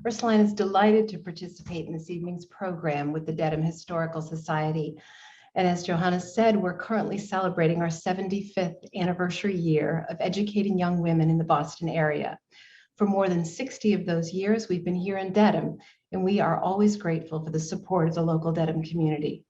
Ursuline is delighted to participate in this evening's program with the Dedham Historical Society. And as Johanna said, we're currently celebrating our 75th anniversary year of educating young women in the Boston area. For more than 60 of those years, we've been here in Dedham, and we are always grateful for the support of the local Dedham community.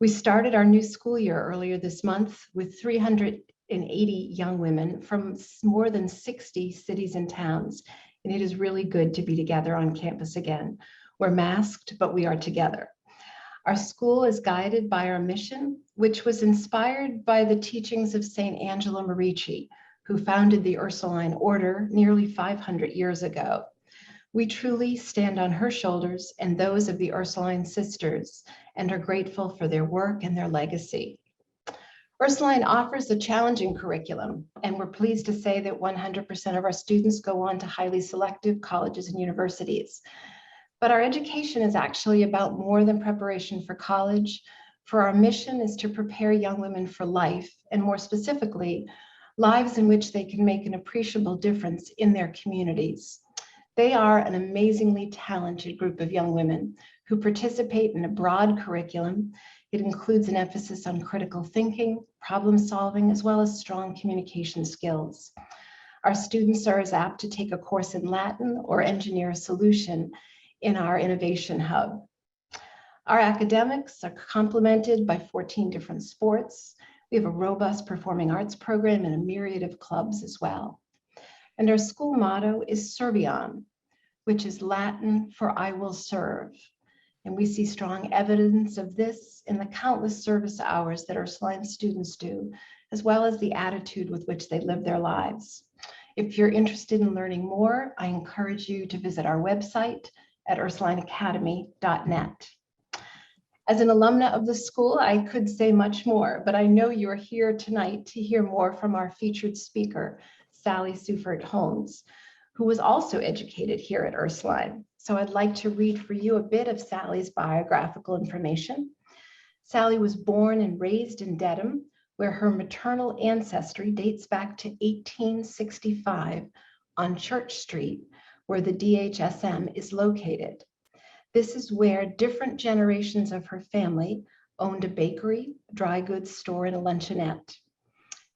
We started our new school year earlier this month with 380 young women from more than 60 cities and towns, and it is really good to be together on campus again. We're masked, but we are together. Our school is guided by our mission, which was inspired by the teachings of St. Angela Merici, who founded the Ursuline Order nearly 500 years ago. We truly stand on her shoulders and those of the Ursuline sisters and are grateful for their work and their legacy. Ursuline offers a challenging curriculum, and we're pleased to say that 100% of our students go on to highly selective colleges and universities. But our education is actually about more than preparation for college, for our mission is to prepare young women for life, and more specifically, lives in which they can make an appreciable difference in their communities. They are an amazingly talented group of young women who participate in a broad curriculum. It includes an emphasis on critical thinking, problem solving, as well as strong communication skills. Our students are as apt to take a course in Latin or engineer a solution in our Innovation Hub. Our academics are complemented by 14 different sports. We have a robust performing arts program and a myriad of clubs as well. And our school motto is Serviam, which is Latin for I will serve. And we see strong evidence of this in the countless service hours that Ursuline students do, as well as the attitude with which they live their lives. If you're interested in learning more, I encourage you to visit our website at ursulineacademy.net. As an alumna of the school, I could say much more, but I know you're here tonight to hear more from our featured speaker, Sally Sufert Holmes, who was also educated here at Ursuline. So I'd like to read for you a bit of Sally's biographical information. Sally was born and raised in Dedham, where her maternal ancestry dates back to 1865 on Church Street, where the DHSM is located. This is where different generations of her family owned a bakery, dry goods store, and a luncheonette.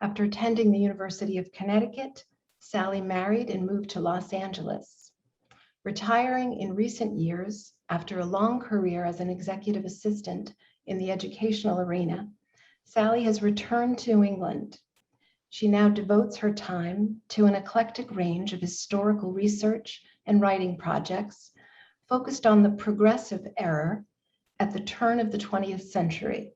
After attending the University of Connecticut, Sally married and moved to Los Angeles. Retiring in recent years after a long career as an executive assistant in the educational arena, Sally has returned to England. She now devotes her time to an eclectic range of historical research and writing projects focused on the progressive era at the turn of the 20th century.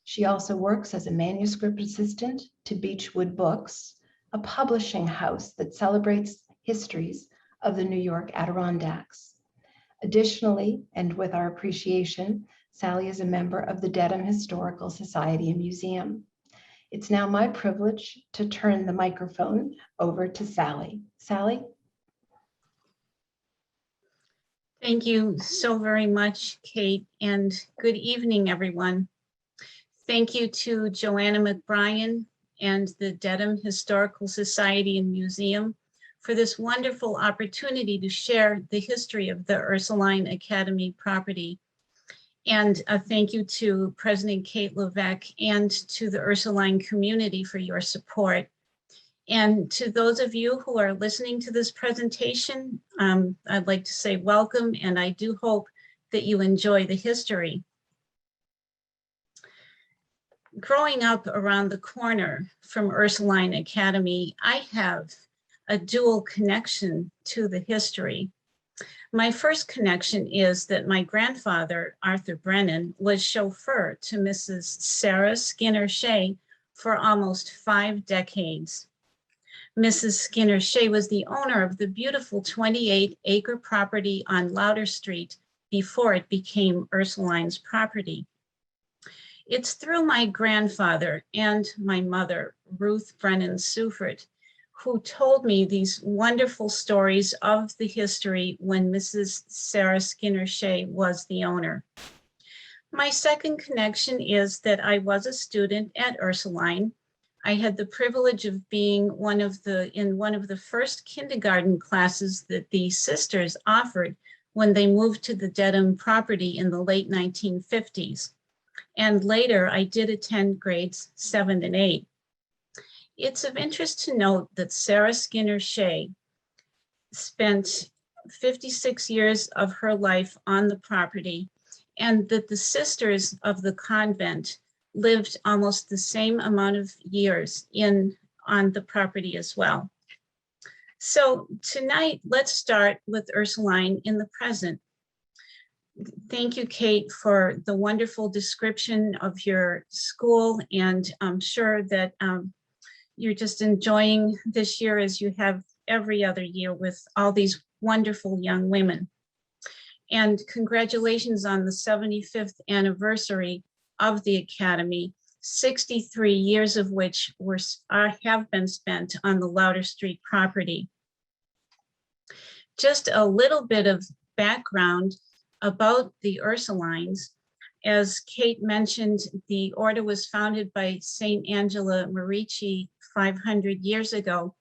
She also works as a manuscript assistant to Beechwood Books, a publishing house that celebrates histories of the New York Adirondacks. Additionally, and with our appreciation, Sally is a member of the Dedham Historical Society and Museum. It's now my privilege to turn the microphone over to Sally. Sally? Thank you so very much, Kate, and good evening, everyone. Thank you to Joanna McBrien and the Dedham Historical Society and Museum for this wonderful opportunity to share the history of the Ursuline Academy property. And a thank you to President Kate Levesque and to the Ursuline community for your support. And to those of you who are listening to this presentation, I'd like to say welcome, and I do hope that you enjoy the history. Growing up around the corner from Ursuline Academy, I have a dual connection to the history. My first connection is that my grandfather, Arthur Brennan, was chauffeur to Mrs. Sarah Skinner Shea for almost 5 decades. Mrs. Skinner Shea was the owner of the beautiful 28-acre property on Louder Street before it became Ursuline's property. It's through my grandfather and my mother, Ruth Brennan Sufert, who told me these wonderful stories of the history when Mrs. Sarah Skinner Shea was the owner. My second connection is that I was a student at Ursuline. I had the privilege of being in one of the first kindergarten classes that the sisters offered when they moved to the Dedham property in the late 1950s. And later I did attend grades 7 and 8. It's of interest to note that Sarah Skinner Shea spent 56 years of her life on the property, and that the sisters of the convent lived almost the same amount of years on the property as well. So tonight, let's start with Ursuline in the present. Thank you, Kate, for the wonderful description of your school, and I'm sure that you're just enjoying this year as you have every other year with all these wonderful young women. And congratulations on the 75th anniversary of the Academy, 63 years of which have been spent on the Louder Street property. Just a little bit of background about the Ursulines. As Kate mentioned, the order was founded by Saint Angela Merici 500 years ago.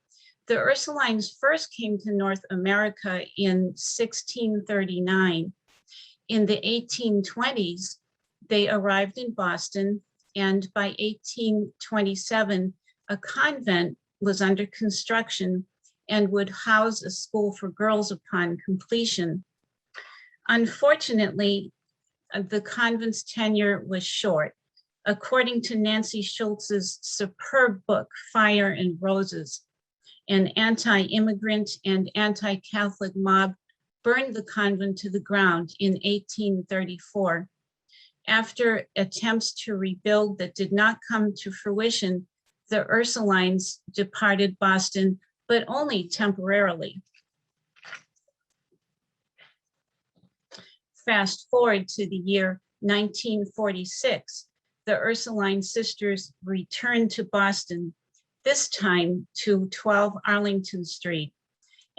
The Ursulines first came to North America in 1639. In the 1820s, they arrived in Boston, and by 1827, a convent was under construction and would house a school for girls upon completion. Unfortunately, the convent's tenure was short. According to Nancy Schultz's superb book, Fire and Roses, an anti-immigrant and anti-Catholic mob burned the convent to the ground in 1834. After attempts to rebuild that did not come to fruition, the Ursulines departed Boston, but only temporarily. Fast forward to the year 1946, the Ursuline sisters returned to Boston, this time to 12 Arlington Street.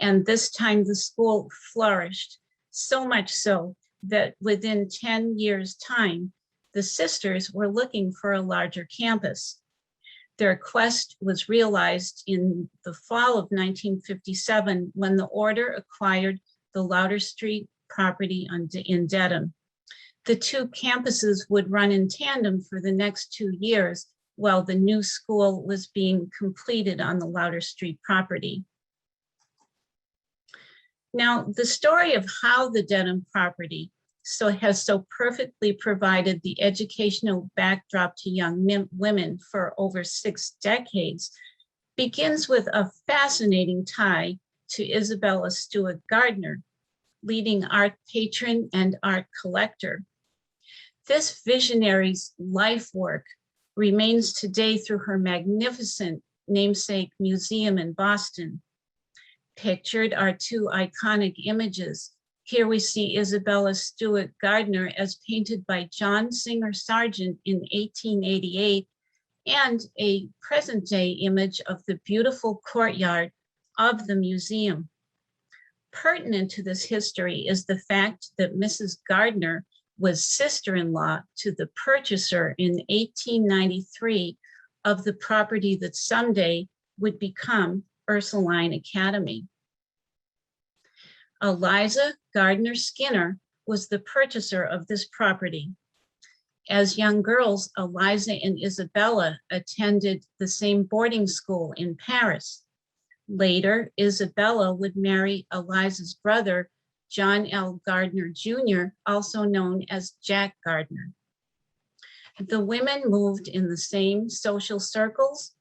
And this time the school flourished, so much so that within 10 years' time, the sisters were looking for a larger campus. Their quest was realized in the fall of 1957 when the order acquired the Louder Street property in Dedham. The two campuses would run in tandem for the next 2 years while the new school was being completed on the Louder Street property. Now, the story of how the Dedham property has so perfectly provided the educational backdrop to young women for over 6 decades begins with a fascinating tie to Isabella Stewart Gardner, leading art patron and art collector. This visionary's life work remains today through her magnificent namesake museum in Boston. Pictured are 2 iconic images. Here we see Isabella Stewart Gardner as painted by John Singer Sargent in 1888, and a present-day image of the beautiful courtyard of the museum. Pertinent to this history is the fact that Mrs. Gardner was sister-in-law to the purchaser in 1893 of the property that someday would become Ursuline Academy. Eliza Gardner Skinner was the purchaser of this property. As young girls, Eliza and Isabella attended the same boarding school in Paris. Later, Isabella would marry Eliza's brother, John L. Gardner Jr., also known as Jack Gardner. The women moved in the same social circles.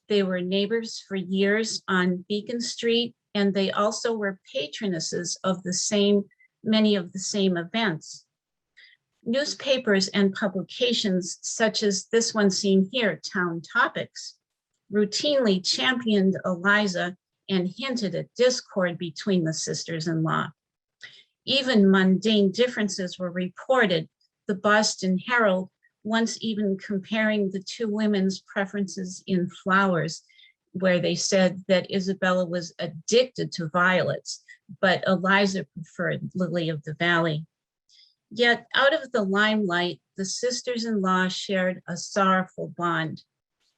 They were neighbors for years on Beacon Street, and they also were patronesses of many of the same events. Newspapers and publications, such as this one seen here, Town Topics, routinely championed Eliza and hinted at discord between the sisters-in-law. Even mundane differences were reported. The Boston Herald once even comparing the 2 women's preferences in flowers, where they said that Isabella was addicted to violets, but Eliza preferred lily of the valley. Yet out of the limelight, the sisters-in-law shared a sorrowful bond.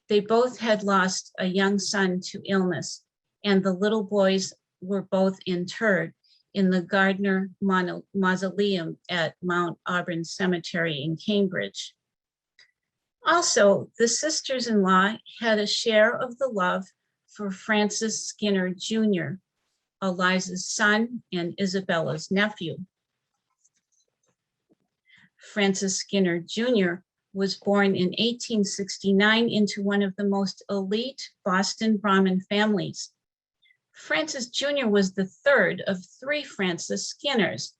They both had lost a young son to illness, and the little boys were both interred in the Gardner Mausoleum at Mount Auburn Cemetery in Cambridge. Also, the sisters-in-law had a share of the love for Francis Skinner Jr., Eliza's son and Isabella's nephew. Francis Skinner Jr. was born in 1869 into one of the most elite Boston Brahmin families. Francis Jr. was the third of three Francis Skinners.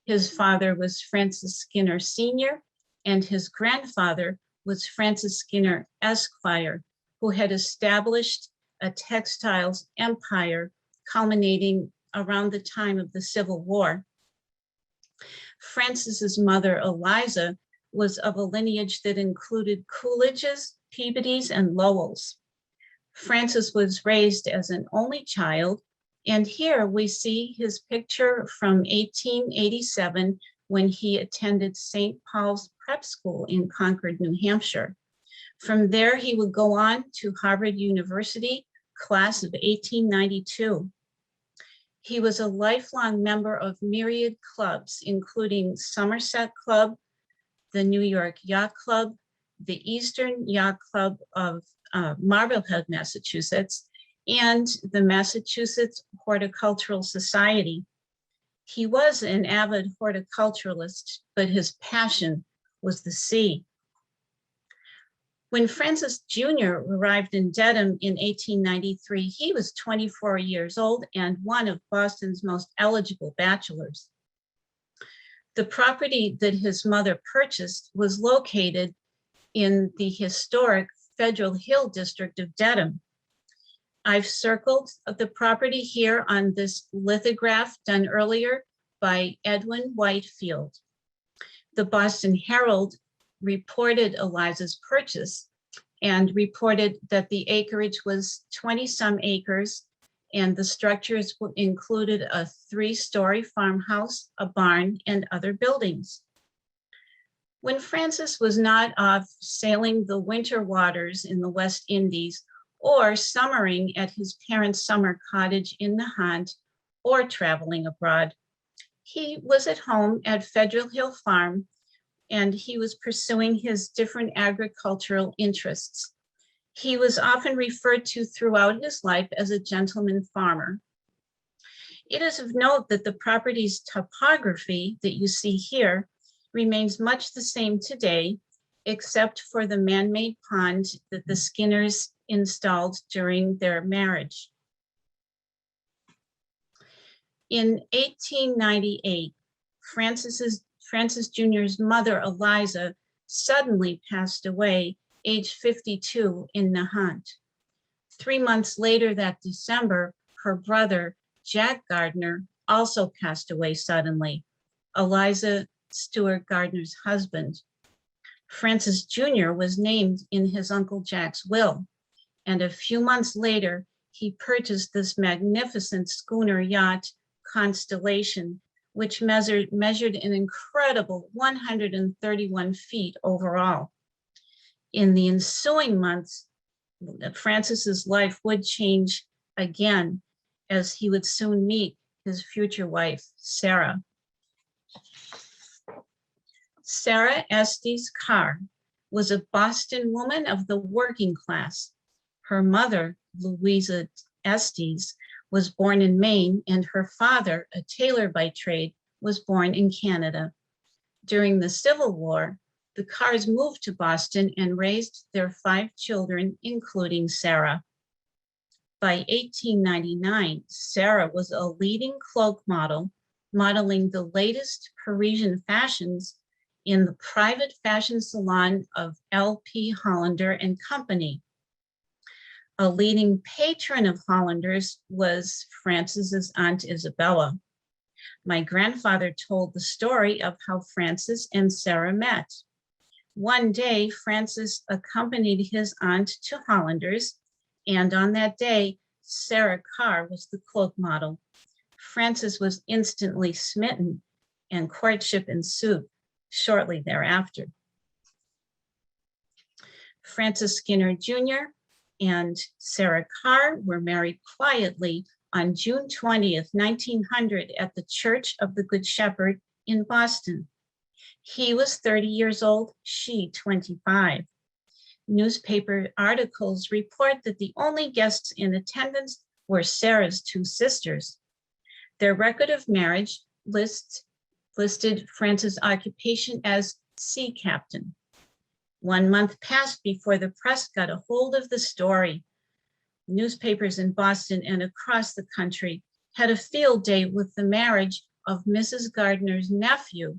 His father was Francis Skinner Sr., and his grandfather was Francis Skinner Esquire, who had established a textiles empire culminating around the time of the Civil War. Francis's mother, Eliza, was of a lineage that included Coolidges, Peabodys, and Lowells. Francis was raised as an only child, and here we see his picture from 1887 when he attended St. Paul's Prep School in Concord, New Hampshire. From there, he would go on to Harvard University, class of 1892. He was a lifelong member of myriad clubs, including Somerset Club, the New York Yacht Club, the Eastern Yacht Club of Marblehead, Massachusetts, and the Massachusetts Horticultural Society. He was an avid horticulturalist, but his passion was the sea. When Francis Jr. arrived in Dedham in 1893, he was 24 years old and one of Boston's most eligible bachelors. The property that his mother purchased was located in the historic Federal Hill district of Dedham. I've circled the property here on this lithograph done earlier by Edwin Whitefield. The Boston Herald reported Eliza's purchase and reported that the acreage was 20-some acres, and the structures included a 3-story farmhouse, a barn, and other buildings. When Francis was not off sailing the winter waters in the West Indies or summering at his parents' summer cottage in Nahant or traveling abroad, he was at home at Federal Hill Farm, and he was pursuing his different agricultural interests. He was often referred to throughout his life as a gentleman farmer. It is of note that the property's topography that you see here remains much the same today, except for the man-made pond that the Skinners installed during their marriage. In 1898, Francis Jr.'s mother, Eliza, suddenly passed away, age 52, in Nahant. 3 months later that December, her brother, Jack Gardner, also passed away suddenly, Eliza Stewart Gardner's husband. Francis Jr. was named in his Uncle Jack's will, and a few months later, he purchased this magnificent schooner yacht, Constellation, which measured an incredible 131 feet overall. In the ensuing months, Francis's life would change again, as he would soon meet his future wife, Sarah. Sarah Estes Carr was a Boston woman of the working class. Her mother, Louisa Estes, was born in Maine, and her father, a tailor by trade, was born in Canada. During the Civil War, the Carrs moved to Boston and raised their 5 children, including Sarah. By 1899, Sarah was a leading cloak model, modeling the latest Parisian fashions in the private fashion salon of L.P. Hollander and Company. A leading patron of Hollander's was Francis's Aunt Isabella. My grandfather told the story of how Francis and Sarah met. One day, Francis accompanied his aunt to Hollander's, and on that day, Sarah Carr was the cloak model. Francis was instantly smitten, and courtship ensued shortly thereafter. Francis Skinner Jr. and Sarah Carr were married quietly on June 20th, 1900 at the Church of the Good Shepherd in Boston. He was 30 years old, she 25. Newspaper articles report that the only guests in attendance were Sarah's two sisters. Their record of marriage listed Francis' occupation as sea captain. 1 month passed before the press got a hold of the story. Newspapers in Boston and across the country had a field day with the marriage of Mrs. Gardner's nephew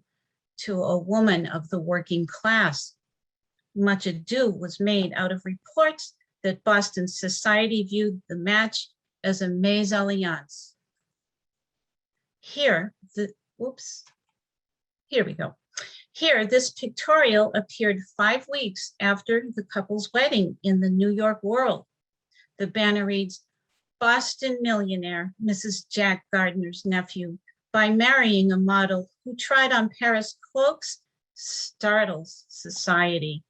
to a woman of the working class. Much ado was made out of reports that Boston society viewed the match as a mésalliance. Here we go. Here, this pictorial appeared 5 weeks after the couple's wedding in the New York World. The banner reads, "Boston millionaire, Mrs. Jack Gardner's nephew, by marrying a model who tried on Paris cloaks, startles society."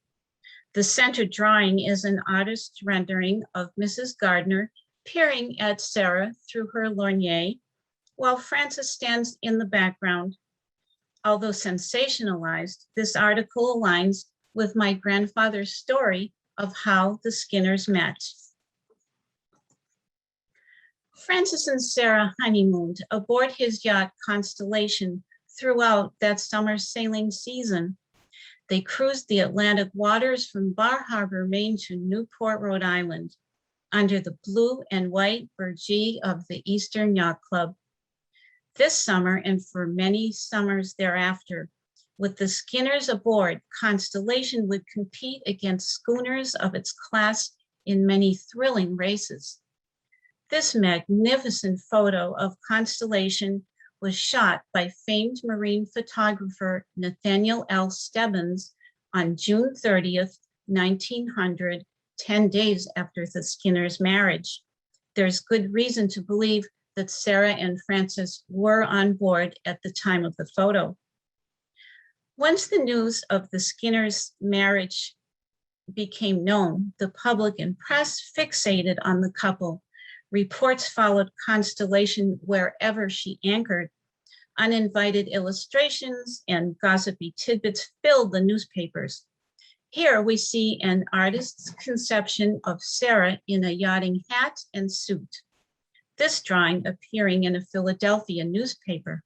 The center drawing is an artist's rendering of Mrs. Gardner peering at Sarah through her lorgnette, while Francis stands in the background. Although sensationalized, this article aligns with my grandfather's story of how the Skinners met. Francis and Sarah honeymooned aboard his yacht Constellation throughout that summer sailing season. They cruised the Atlantic waters from Bar Harbor, Maine to Newport, Rhode Island, under the blue and white burgee of the Eastern Yacht Club. This summer, and for many summers thereafter, with the Skinners aboard, Constellation would compete against schooners of its class in many thrilling races. This magnificent photo of Constellation was shot by famed marine photographer Nathaniel L. Stebbins on June 30th, 1900, 10 days after the Skinners' marriage. There's good reason to believe that Sarah and Francis were on board at the time of the photo. Once the news of the Skinners' marriage became known, the public and press fixated on the couple. Reports followed Constellation wherever she anchored. Uninvited illustrations and gossipy tidbits filled the newspapers. Here we see an artist's conception of Sarah in a yachting hat and suit. This drawing appearing in a Philadelphia newspaper.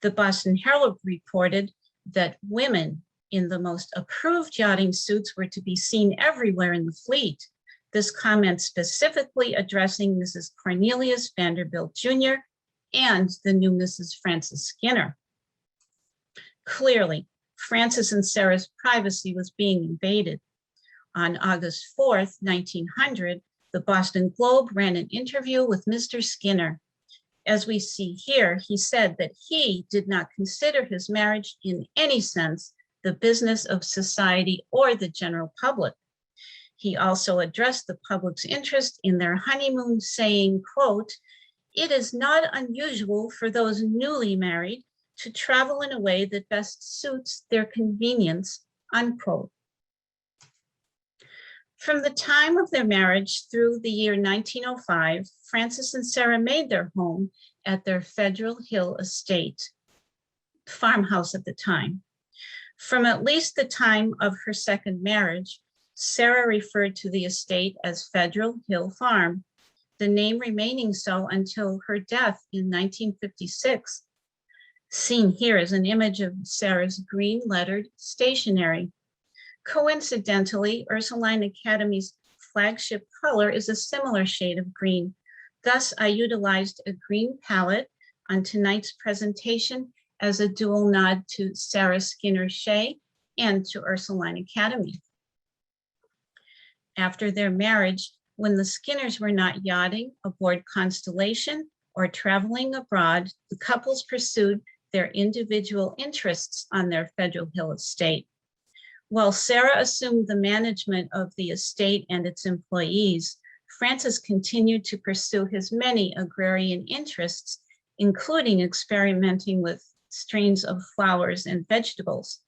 The Boston Herald reported that women in the most approved yachting suits were to be seen everywhere in the fleet. This comment specifically addressing Mrs. Cornelius Vanderbilt Jr. and the new Mrs. Francis Skinner. Clearly, Francis and Sarah's privacy was being invaded. On August 4th, 1900, the Boston Globe ran an interview with Mr. Skinner. As we see here, he said that he did not consider his marriage in any sense the business of society or the general public. He also addressed the public's interest in their honeymoon, saying, quote, "It is not unusual for those newly married to travel in a way that best suits their convenience," unquote. From the time of their marriage through the year 1905, Francis and Sarah made their home at their Federal Hill estate, farmhouse at the time. From at least the time of her second marriage, Sarah referred to the estate as Federal Hill Farm, the name remaining so until her death in 1956. Seen here is an image of Sarah's green lettered stationery. Coincidentally, Ursuline Academy's flagship color is a similar shade of green. Thus, I utilized a green palette on tonight's presentation as a dual nod to Sarah Skinner Shea and to Ursuline Academy. After their marriage, when the Skinners were not yachting aboard Constellation or traveling abroad, the couples pursued their individual interests on their Federal Hill estate. While Sarah assumed the management of the estate and its employees, Francis continued to pursue his many agrarian interests, including experimenting with strains of flowers and vegetables.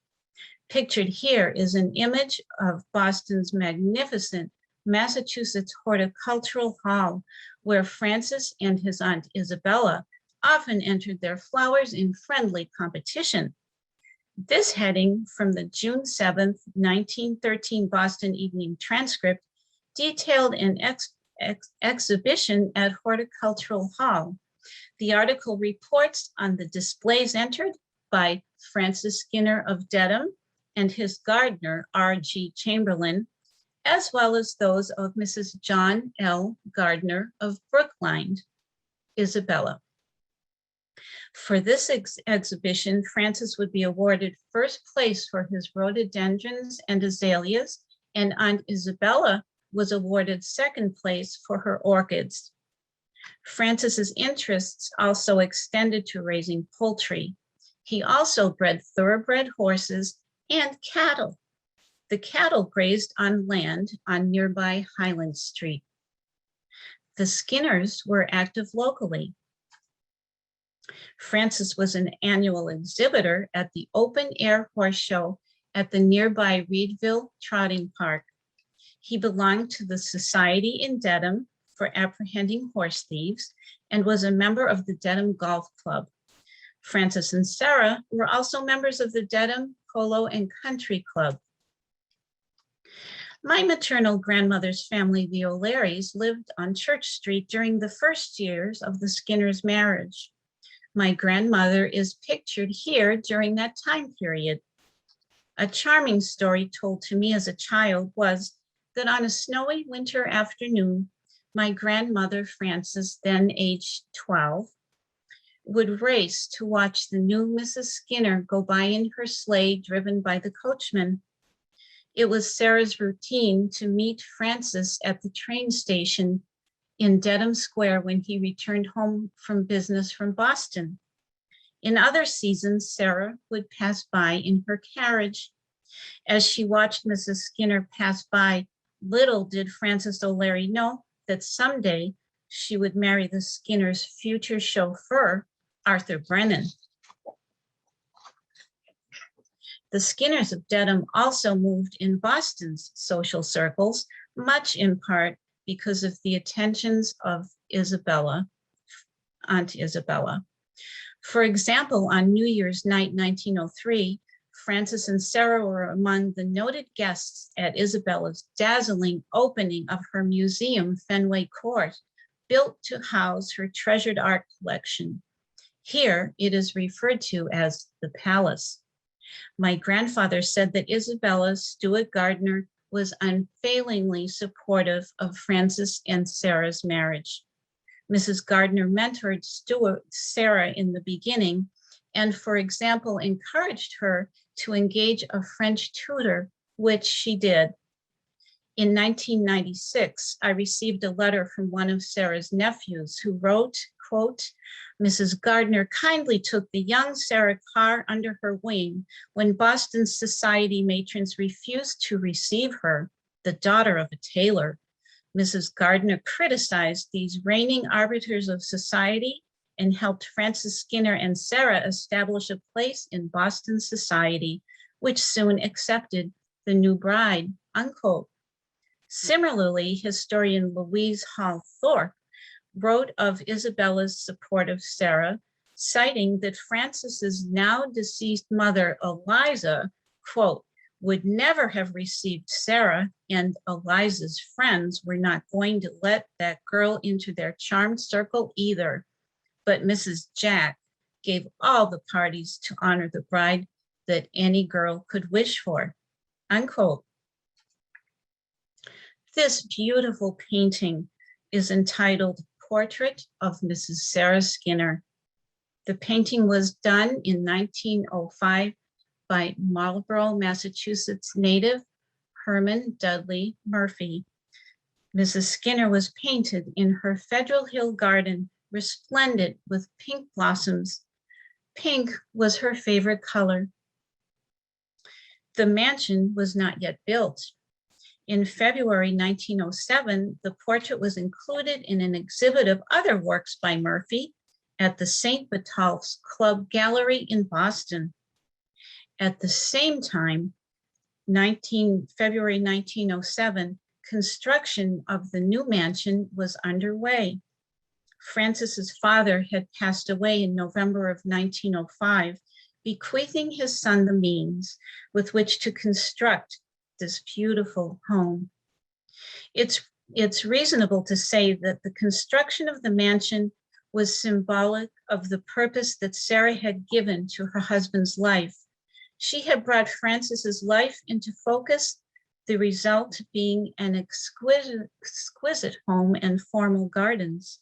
Pictured here is an image of Boston's magnificent Massachusetts Horticultural Hall, where Francis and his aunt Isabella often entered their flowers in friendly competition. This heading from the June 7th, 1913 Boston Evening Transcript detailed an exhibition at Horticultural Hall. The article reports on the displays entered by Francis Skinner of Dedham and his gardener, R.G. Chamberlain, as well as those of Mrs. John L. Gardner of Brookline, Isabella. For this exhibition, Francis would be awarded first place for his rhododendrons and azaleas, and Aunt Isabella was awarded second place for her orchids. Francis's interests also extended to raising poultry. He also bred thoroughbred horses and cattle. The cattle grazed on land on nearby Highland Street. The Skinners were active locally. Francis was an annual exhibitor at the open air horse show at the nearby Reedville Trotting Park. He belonged to the Society in Dedham for Apprehending Horse Thieves and was a member of the Dedham Golf Club. Francis and Sarah were also members of the Dedham Polo and Country Club. My maternal grandmother's family, the O'Learys, lived on Church Street during the first years of the Skinners' marriage. My grandmother is pictured here during that time period. A charming story told to me as a child was that on a snowy winter afternoon, my grandmother, Frances, then aged 12, would race to watch the new Mrs. Skinner go by in her sleigh driven by the coachman. It was Sarah's routine to meet Francis at the train station in Dedham Square when he returned home from business from Boston. In other seasons, Sarah would pass by in her carriage. As she watched Mrs. Skinner pass by, little did Frances O'Leary know that someday she would marry the Skinners' future chauffeur, Arthur Brennan. The Skinners of Dedham also moved in Boston's social circles, much in part because of the attentions of Isabella, Aunt Isabella. For example, on New Year's night, 1903, Francis and Sarah were among the noted guests at Isabella's dazzling opening of her museum, Fenway Court, built to house her treasured art collection. Here, it is referred to as the Palace. My grandfather said that Isabella Stewart Gardner was unfailingly supportive of Francis and Sarah's marriage. Mrs. Gardner mentored Sarah in the beginning, and, for example, encouraged her to engage a French tutor, which she did. In 1996, I received a letter from one of Sarah's nephews who wrote, quote, Mrs. Gardner kindly took the young Sarah Carr under her wing when Boston's society matrons refused to receive her, the daughter of a tailor. Mrs. Gardner criticized these reigning arbiters of society and helped Francis Skinner and Sarah establish a place in Boston society, which soon accepted the new bride, unquote. Similarly, historian Louise Hall Thorpe wrote of Isabella's support of Sarah, citing that Francis's now deceased mother, Eliza, quote, would never have received Sarah, and Eliza's friends were not going to let that girl into their charmed circle either. But Mrs. Jack gave all the parties to honor the bride that any girl could wish for, unquote. This beautiful painting is entitled Portrait of Mrs. Sarah Skinner. The painting was done in 1905 by Marlborough, Massachusetts native Herman Dudley Murphy. Mrs. Skinner was painted in her Federal Hill garden, resplendent with pink blossoms. Pink was her favorite color. The mansion was not yet built. In February 1907, the portrait was included in an exhibit of other works by Murphy at the St. Botolph's Club Gallery in Boston. At the same time, February 1907, construction of the new mansion was underway. Francis's father had passed away in November of 1905, bequeathing his son the means with which to construct this beautiful home. It's reasonable to say that the construction of the mansion was symbolic of the purpose that Sarah had given to her husband's life. She had brought Francis's life into focus, the result being an exquisite home and formal gardens.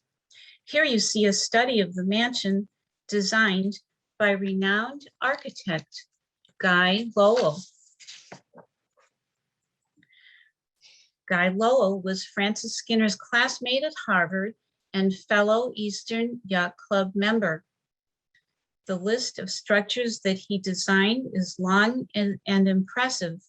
Here you see a study of the mansion designed by renowned architect Guy Lowell. Guy Lowell was Francis Skinner's classmate at Harvard and fellow Eastern Yacht Club member. The list of structures that he designed is long and impressive.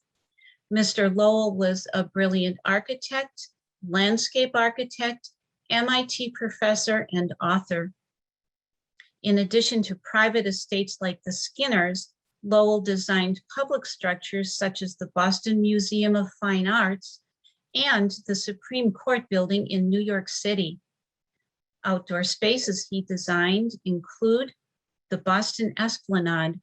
Mr. Lowell was a brilliant architect, landscape architect, MIT professor, and author. In addition to private estates like the Skinners, Lowell designed public structures such as the Boston Museum of Fine Arts and the Supreme Court building in New York City. Outdoor spaces he designed include the Boston Esplanade.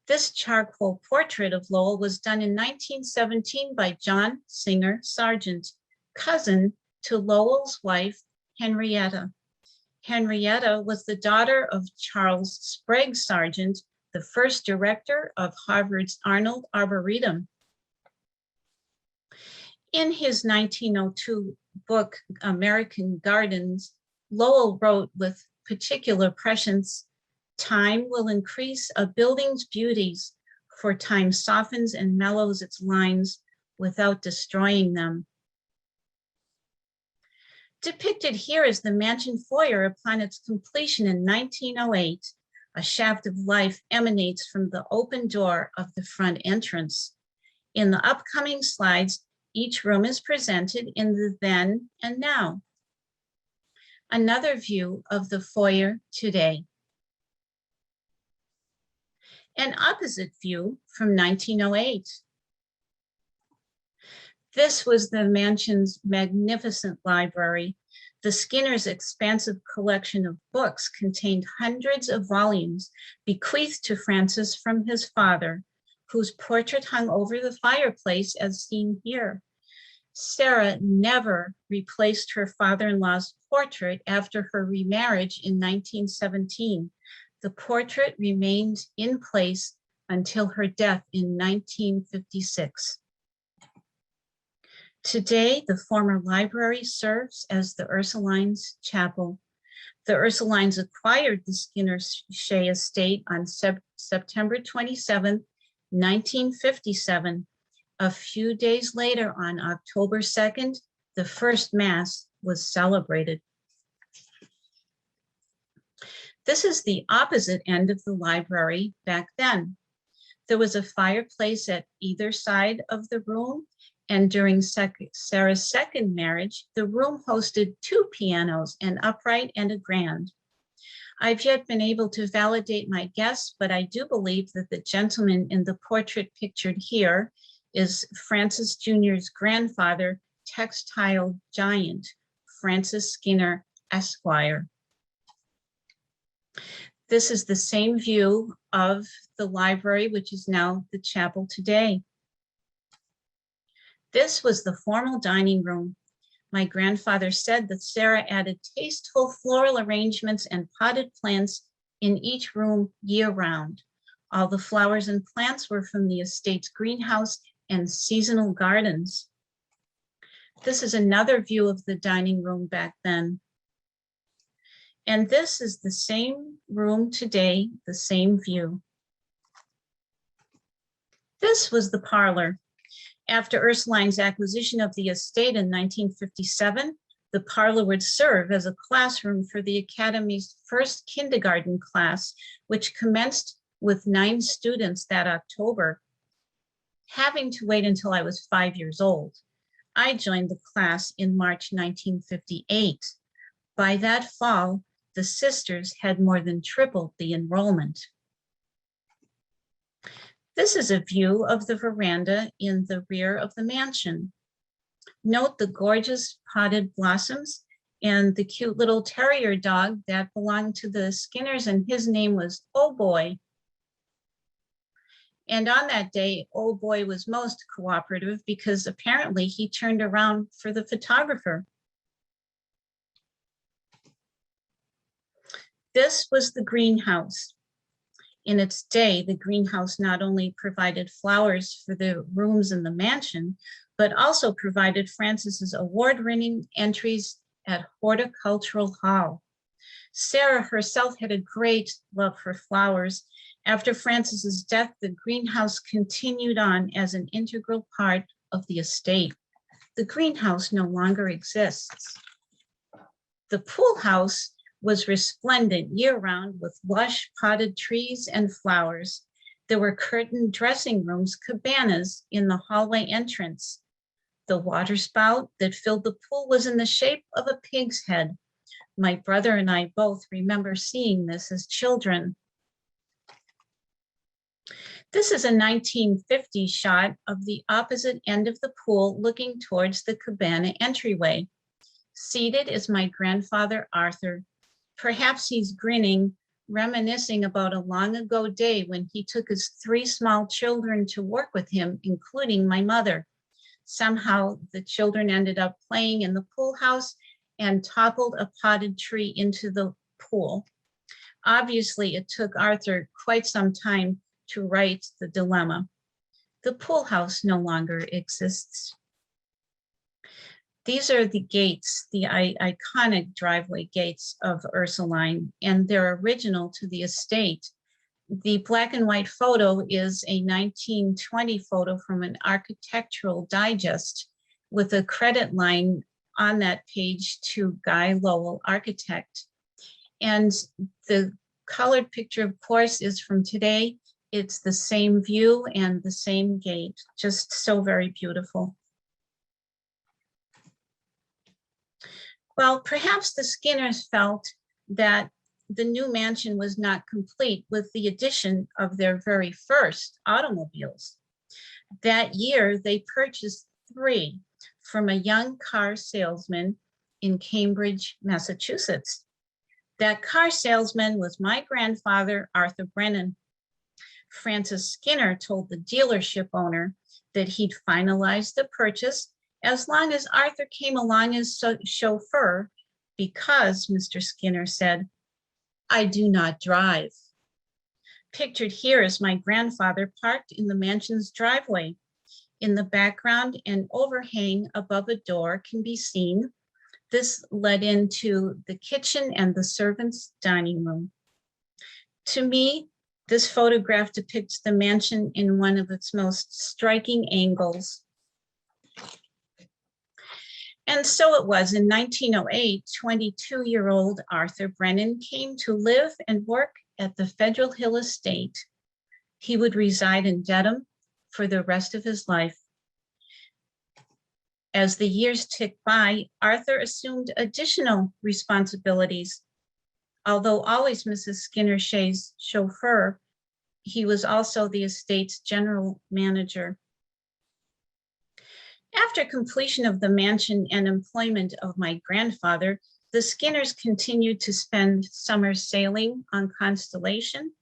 This charcoal portrait of Lowell was done in 1917 by John Singer Sargent, cousin to Lowell's wife, Henrietta. Henrietta was the daughter of Charles Sprague Sargent, the first director of Harvard's Arnold Arboretum. In his 1902 book, American Gardens, Lowell wrote with particular prescience, "Time will increase a building's beauties, for time softens and mellows its lines without destroying them." Depicted here is the mansion foyer upon its completion in 1908. A shaft of life emanates from the open door of the front entrance. In the upcoming slides, each room is presented in the then and now. Another view of the foyer today. An opposite view from 1908. This was the mansion's magnificent library. The Skinners' expansive collection of books contained hundreds of volumes bequeathed to Francis from his father, whose portrait hung over the fireplace as seen here. Sarah never replaced her father-in-law's portrait after her remarriage in 1917. The portrait remained in place until her death in 1956. Today, the former library serves as the Ursulines Chapel. The Ursulines acquired the Skinner Shea estate on September 27, 1957. A few days later, on October 2nd, the first Mass was celebrated. This is the opposite end of the library back then. There was a fireplace at either side of the room, and during Sarah's second marriage, the room hosted two pianos, an upright and a grand. I've yet been able to validate my guess, but I do believe that the gentleman in the portrait pictured here is Francis Jr.'s grandfather, textile giant, Francis Skinner, Esquire. This is the same view of the library, which is now the chapel today. This was the formal dining room. My grandfather said that Sarah added tasteful floral arrangements and potted plants in each room year-round. All the flowers and plants were from the estate's greenhouse and seasonal gardens. This is another view of the dining room back then. And this is the same room today, the same view. This was the parlor. After Ursuline's acquisition of the estate in 1957, the parlor would serve as a classroom for the Academy's first kindergarten class, which commenced with 9 students that October. Having to wait until I was 5 years old, I joined the class in March 1958. By that fall, the sisters had more than tripled the enrollment. This is a view of the veranda in the rear of the mansion. Note the gorgeous potted blossoms and the cute little terrier dog that belonged to the Skinners, and his name was Oh Boy. And on that day, Oh Boy was most cooperative because apparently he turned around for the photographer. This was the greenhouse. In its day, the greenhouse not only provided flowers for the rooms in the mansion, but also provided Francis's award-winning entries at Horticultural Hall. Sarah herself had a great love for flowers. After Francis's death, the greenhouse continued on as an integral part of the estate. The greenhouse no longer exists. The pool house was resplendent year-round with lush potted trees and flowers. There were curtained dressing rooms, cabanas in the hallway entrance. The water spout that filled the pool was in the shape of a pig's head. My brother and I both remember seeing this as children. This is a 1950 shot of the opposite end of the pool looking towards the cabana entryway. Seated is my grandfather, Arthur. Perhaps he's grinning, reminiscing about a long ago day when he took his 3 small children to work with him, including my mother. Somehow the children ended up playing in the pool house and toppled a potted tree into the pool. Obviously, it took Arthur quite some time to write the dilemma. The pool house no longer exists. These are the gates, the iconic driveway gates of Ursuline, and they're original to the estate. The black and white photo is a 1920 photo from an architectural digest with a credit line on that page to Guy Lowell, architect. And the colored picture, of course, is from today. It's the same view and the same gate, just so very beautiful. Well, perhaps the Skinners felt that the new mansion was not complete with the addition of their very first automobiles. That year, they purchased 3 from a young car salesman in Cambridge, Massachusetts. That car salesman was my grandfather, Arthur Brennan. Francis Skinner told the dealership owner that he'd finalize the purchase as long as Arthur came along as chauffeur, because, Mr. Skinner said, I do not drive. Pictured here is my grandfather parked in the mansion's driveway. In the background, an overhang above a door can be seen. This led into the kitchen and the servants' dining room. To me, this photograph depicts the mansion in one of its most striking angles. And so it was in 1908, 22-year-old Arthur Brennan came to live and work at the Federal Hill Estate. He would reside in Dedham for the rest of his life. As the years ticked by, Arthur assumed additional responsibilities. Although always Mrs. Skinner Shea's chauffeur, he was also the estate's general manager. After completion of the mansion and employment of my grandfather, the Skinners continued to spend summers sailing on Constellation.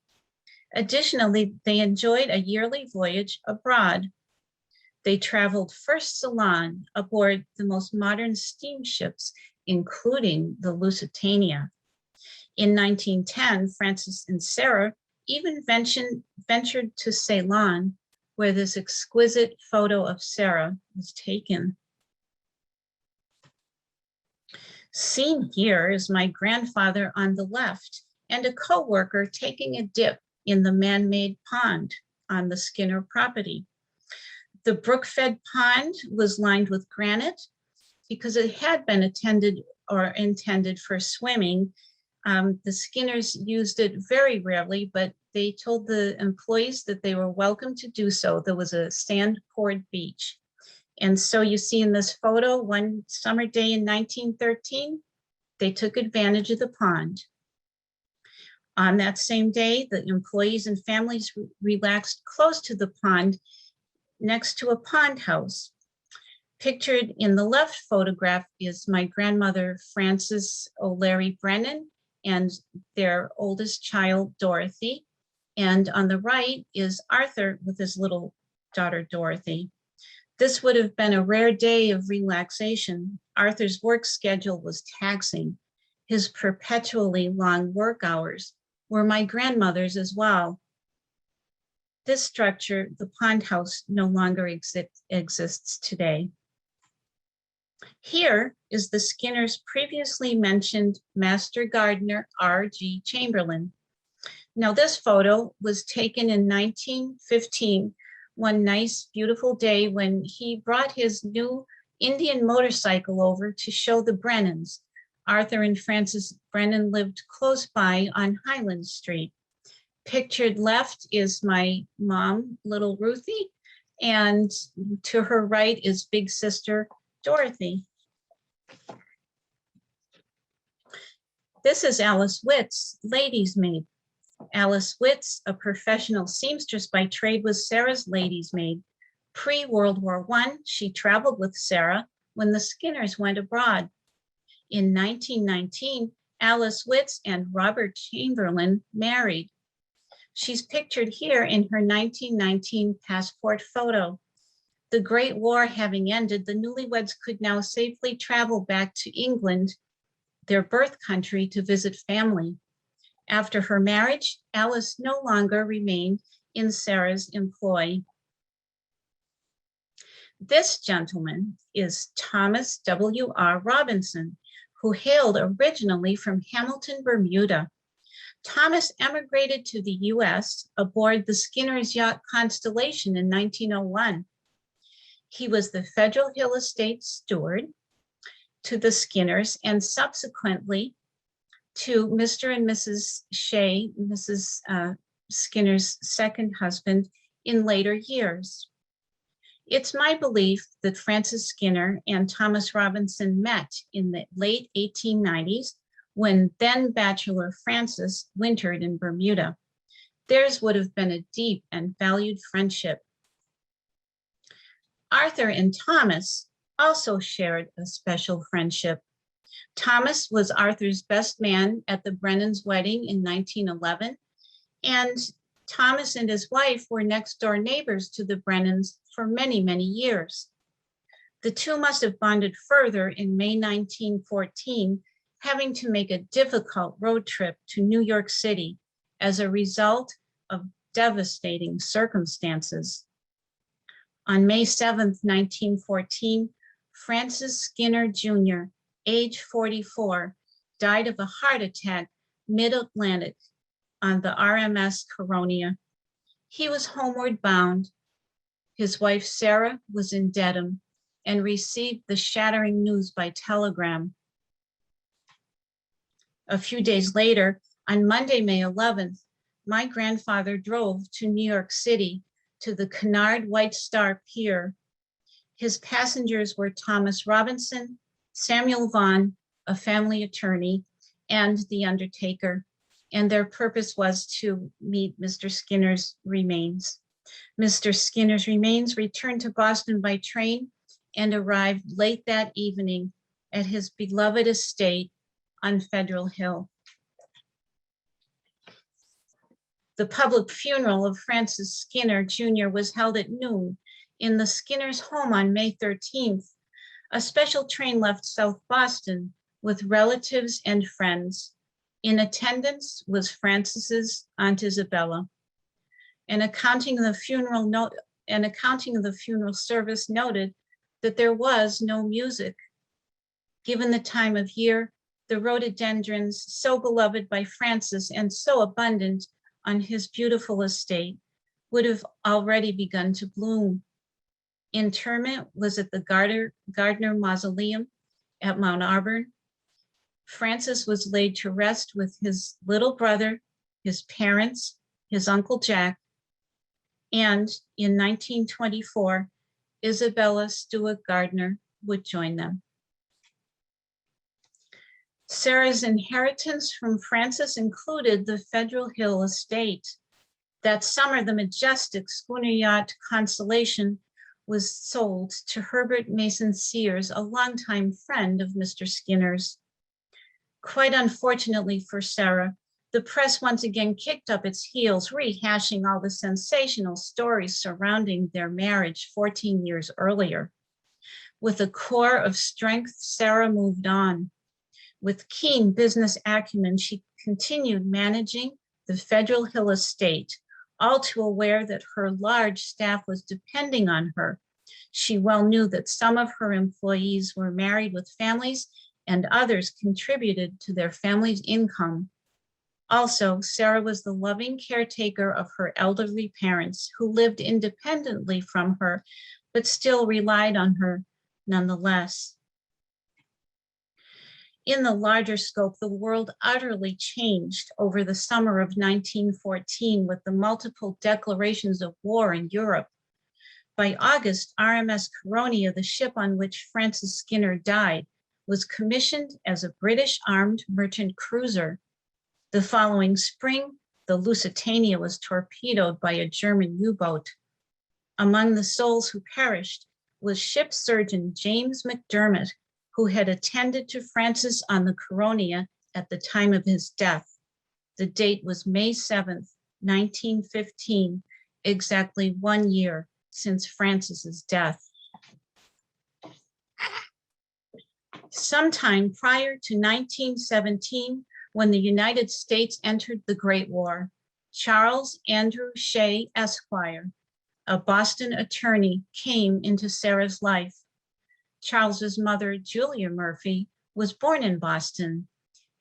Additionally, they enjoyed a yearly voyage abroad. They traveled first Ceylon aboard the most modern steamships, including the Lusitania. In 1910, Francis and Sarah even ventured to Ceylon, where this exquisite photo of Sarah was taken. Seen here is my grandfather on the left and a co-worker taking a dip in the man-made pond on the Skinner property. The brook-fed pond was lined with granite because it had been intended for swimming. The Skinners used it very rarely, but they told the employees that they were welcome to do so. There was a sand-poured beach. And so you see in this photo, one summer day in 1913, they took advantage of the pond. On that same day, the employees and families relaxed close to the pond next to a pond house. Pictured in the left photograph is my grandmother, Frances O'Leary Brennan, and their oldest child, Dorothy. And on the right is Arthur with his little daughter, Dorothy. This would have been a rare day of relaxation. Arthur's work schedule was taxing. His perpetually long work hours were my grandmother's as well. This structure, the pond house, no longer exists today. Here is the Skinner's previously mentioned Master Gardener R.G. Chamberlain. Now this photo was taken in 1915, one nice, beautiful day when he brought his new Indian motorcycle over to show the Brennans. Arthur and Frances Brennan lived close by on Highland Street. Pictured left is my mom, little Ruthie, and to her right is big sister Dorothy. This is Alice Witt's lady's maid. Alice Witt's, a professional seamstress by trade, was Sarah's lady's maid. Pre-World War I, she traveled with Sarah when the Skinners went abroad. In 1919, Alice Witt's and Robert Chamberlain married. She's pictured here in her 1919 passport photo. The Great War having ended, the newlyweds could now safely travel back to England, their birth country, to visit family. After her marriage, Alice no longer remained in Sarah's employ. This gentleman is Thomas W.R. Robinson, who hailed originally from Hamilton, Bermuda. Thomas emigrated to the U.S. aboard the Skinner's yacht Constellation in 1901. He was the Federal Hill Estate steward to the Skinners and subsequently to Mr. and Mrs. Shea, Mrs. Skinner's second husband, in later years. It's my belief that Francis Skinner and Thomas Robinson met in the late 1890s when then bachelor Francis wintered in Bermuda. Theirs would have been a deep and valued friendship. Arthur and Thomas also shared a special friendship. Thomas was Arthur's best man at the Brennan's wedding in 1911, and Thomas and his wife were next door neighbors to the Brennans for many, many years. The two must have bonded further in May 1914, having to make a difficult road trip to New York City as a result of devastating circumstances. On May 7th, 1914, Francis Skinner Jr., age 44, died of a heart attack mid-Atlantic on the RMS Coronia. He was homeward bound. His wife, Sarah, was in Dedham and received the shattering news by telegram. A few days later, on Monday, May 11th, my grandfather drove to New York City to the Kennard White Star Pier. His passengers were Thomas Robinson, Samuel Vaughn, a family attorney, and the undertaker, and their purpose was to meet Mr. Skinner's remains. Mr. Skinner's remains returned to Boston by train and arrived late that evening at his beloved estate on Federal Hill. The public funeral of Francis Skinner Jr. was held at noon in the Skinner's home on May 13th. A special train left South Boston with relatives and friends. In attendance was Francis's Aunt Isabella. An accounting of the funeral service noted that there was no music. Given the time of year, the rhododendrons, so beloved by Francis and so abundant on his beautiful estate, would have already begun to bloom. Interment was at the Gardner Mausoleum at Mount Auburn. Francis was laid to rest with his little brother, his parents, his Uncle Jack, and in 1924, Isabella Stewart Gardner would join them. Sarah's inheritance from Francis included the Federal Hill estate. That summer, the majestic schooner yacht Constellation was sold to Herbert Mason Sears, a longtime friend of Mr. Skinner's. Quite unfortunately for Sarah, the press once again kicked up its heels, rehashing all the sensational stories surrounding their marriage 14 years earlier. With a core of strength, Sarah moved on. With keen business acumen, she continued managing the Federal Hill estate, all too aware that her large staff was depending on her. She well knew that some of her employees were married with families and others contributed to their family's income. Also, Sarah was the loving caretaker of her elderly parents who lived independently from her, but still relied on her nonetheless. In the larger scope, the world utterly changed over the summer of 1914 with the multiple declarations of war in Europe. By August, RMS Caronia, the ship on which Francis Skinner died, was commissioned as a British armed merchant cruiser. The following spring, the Lusitania was torpedoed by a German U-boat. Among the souls who perished was ship surgeon James McDermott, who had attended to Francis on the Caronia at the time of his death. The date was May 7th, 1915, exactly 1 year since Francis's death. Sometime prior to 1917, when the United States entered the Great War, Charles Andrew Shea, Esquire, a Boston attorney, came into Sarah's life. Charles's mother, Julia Murphy, was born in Boston.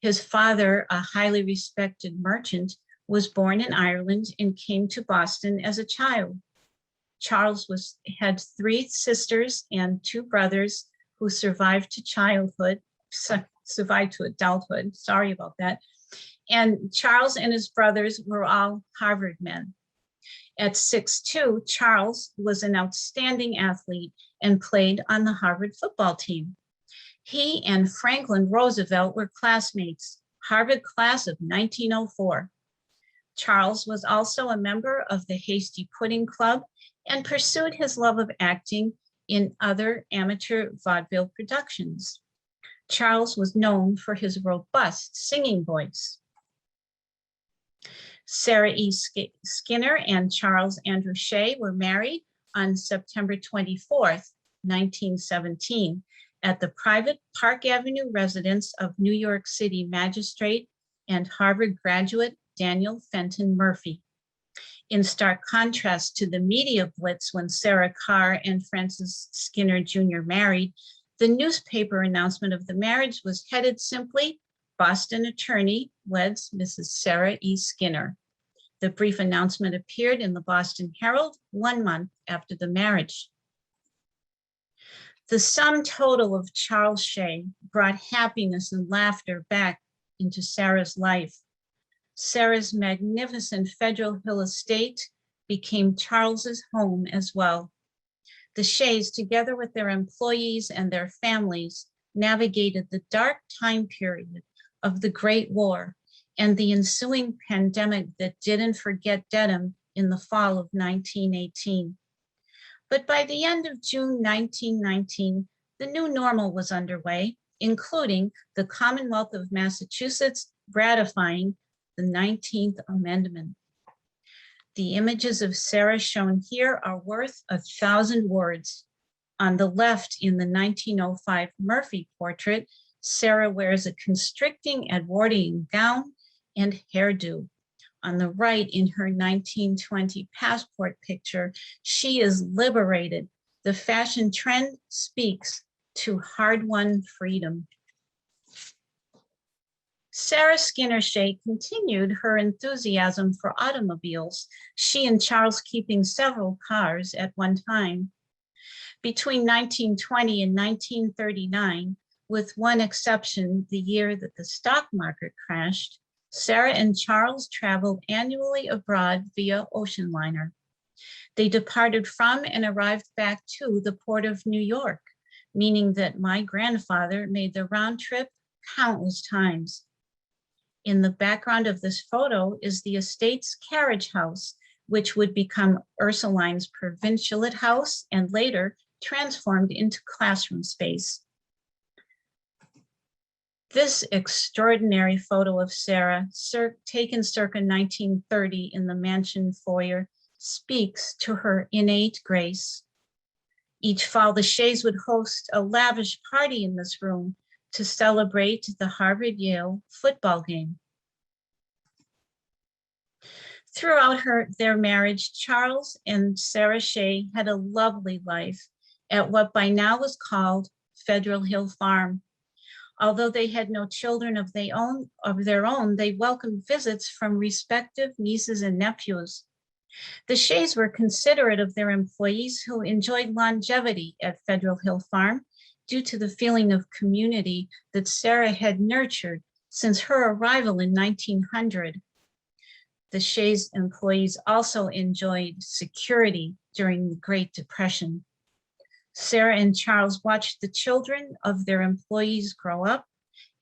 His father, a highly respected merchant, was born in Ireland and came to Boston as a child. Charles had 3 sisters and 2 brothers who survived to adulthood. Sorry about that. And Charles and his brothers were all Harvard men. At 6'2", Charles was an outstanding athlete and played on the Harvard football team. He and Franklin Roosevelt were classmates, Harvard class of 1904. Charles was also a member of the Hasty Pudding Club and pursued his love of acting in other amateur vaudeville productions. Charles was known for his robust singing voice. Sarah E. Skinner and Charles Andrew Shea were married on September 24th, 1917, at the private Park Avenue residence of New York City magistrate and Harvard graduate Daniel Fenton Murphy. In stark contrast to the media blitz when Sarah Carr and Francis Skinner Jr. married, the newspaper announcement of the marriage was headed simply, "Boston attorney weds Mrs. Sarah E. Skinner." The brief announcement appeared in the Boston Herald 1 month after the marriage. The sum total of Charles Shea brought happiness and laughter back into Sarah's life. Sarah's magnificent Federal Hill estate became Charles's home as well. The Shays, together with their employees and their families, navigated the dark time period of the Great War and the ensuing pandemic that didn't forget Dedham in the fall of 1918. But by the end of June 1919, the new normal was underway, including the Commonwealth of Massachusetts ratifying the 19th Amendment. The images of Sarah shown here are worth 1,000 words. On the left, in the 1905 Murphy portrait, Sarah wears a constricting Edwardian gown and hairdo. On the right, in her 1920 passport picture, she is liberated. The fashion trend speaks to hard-won freedom. Sarah Skinner Shea continued her enthusiasm for automobiles, she and Charles keeping several cars at one time. Between 1920 and 1939, with one exception, the year that the stock market crashed, Sarah and Charles traveled annually abroad via ocean liner. They departed from and arrived back to the port of New York, meaning that my grandfather made the round trip countless times. In the background of this photo is the estate's carriage house, which would become Ursuline's Provincialate House and later transformed into classroom space. This extraordinary photo of Sarah, taken circa 1930 in the mansion foyer, speaks to her innate grace. Each fall, the Shays would host a lavish party in this room to celebrate the Harvard-Yale football game. Throughout their marriage, Charles and Sarah Shay had a lovely life at what by now was called Federal Hill Farm. Although they had no children of their own, they welcomed visits from respective nieces and nephews. The Shays were considerate of their employees who enjoyed longevity at Federal Hill Farm due to the feeling of community that Sarah had nurtured since her arrival in 1900. The Shays employees also enjoyed security during the Great Depression. Sarah and Charles watched the children of their employees grow up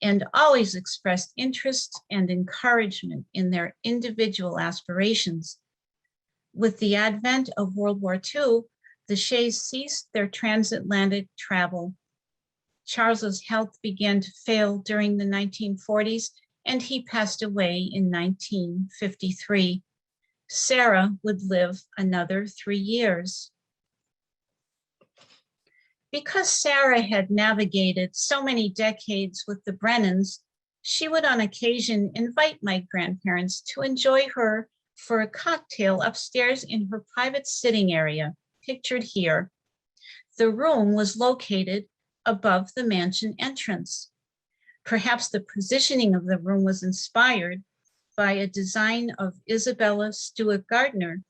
and always expressed interest and encouragement in their individual aspirations. With the advent of World War II, the Shays ceased their transatlantic travel. Charles's health began to fail during the 1940s, and he passed away in 1953. Sarah would live another 3 years. Because Sarah had navigated so many decades with the Brennans, she would on occasion invite my grandparents to enjoy her for a cocktail upstairs in her private sitting area, pictured here. The room was located above the mansion entrance. Perhaps the positioning of the room was inspired by a design of Isabella Stewart Gardner,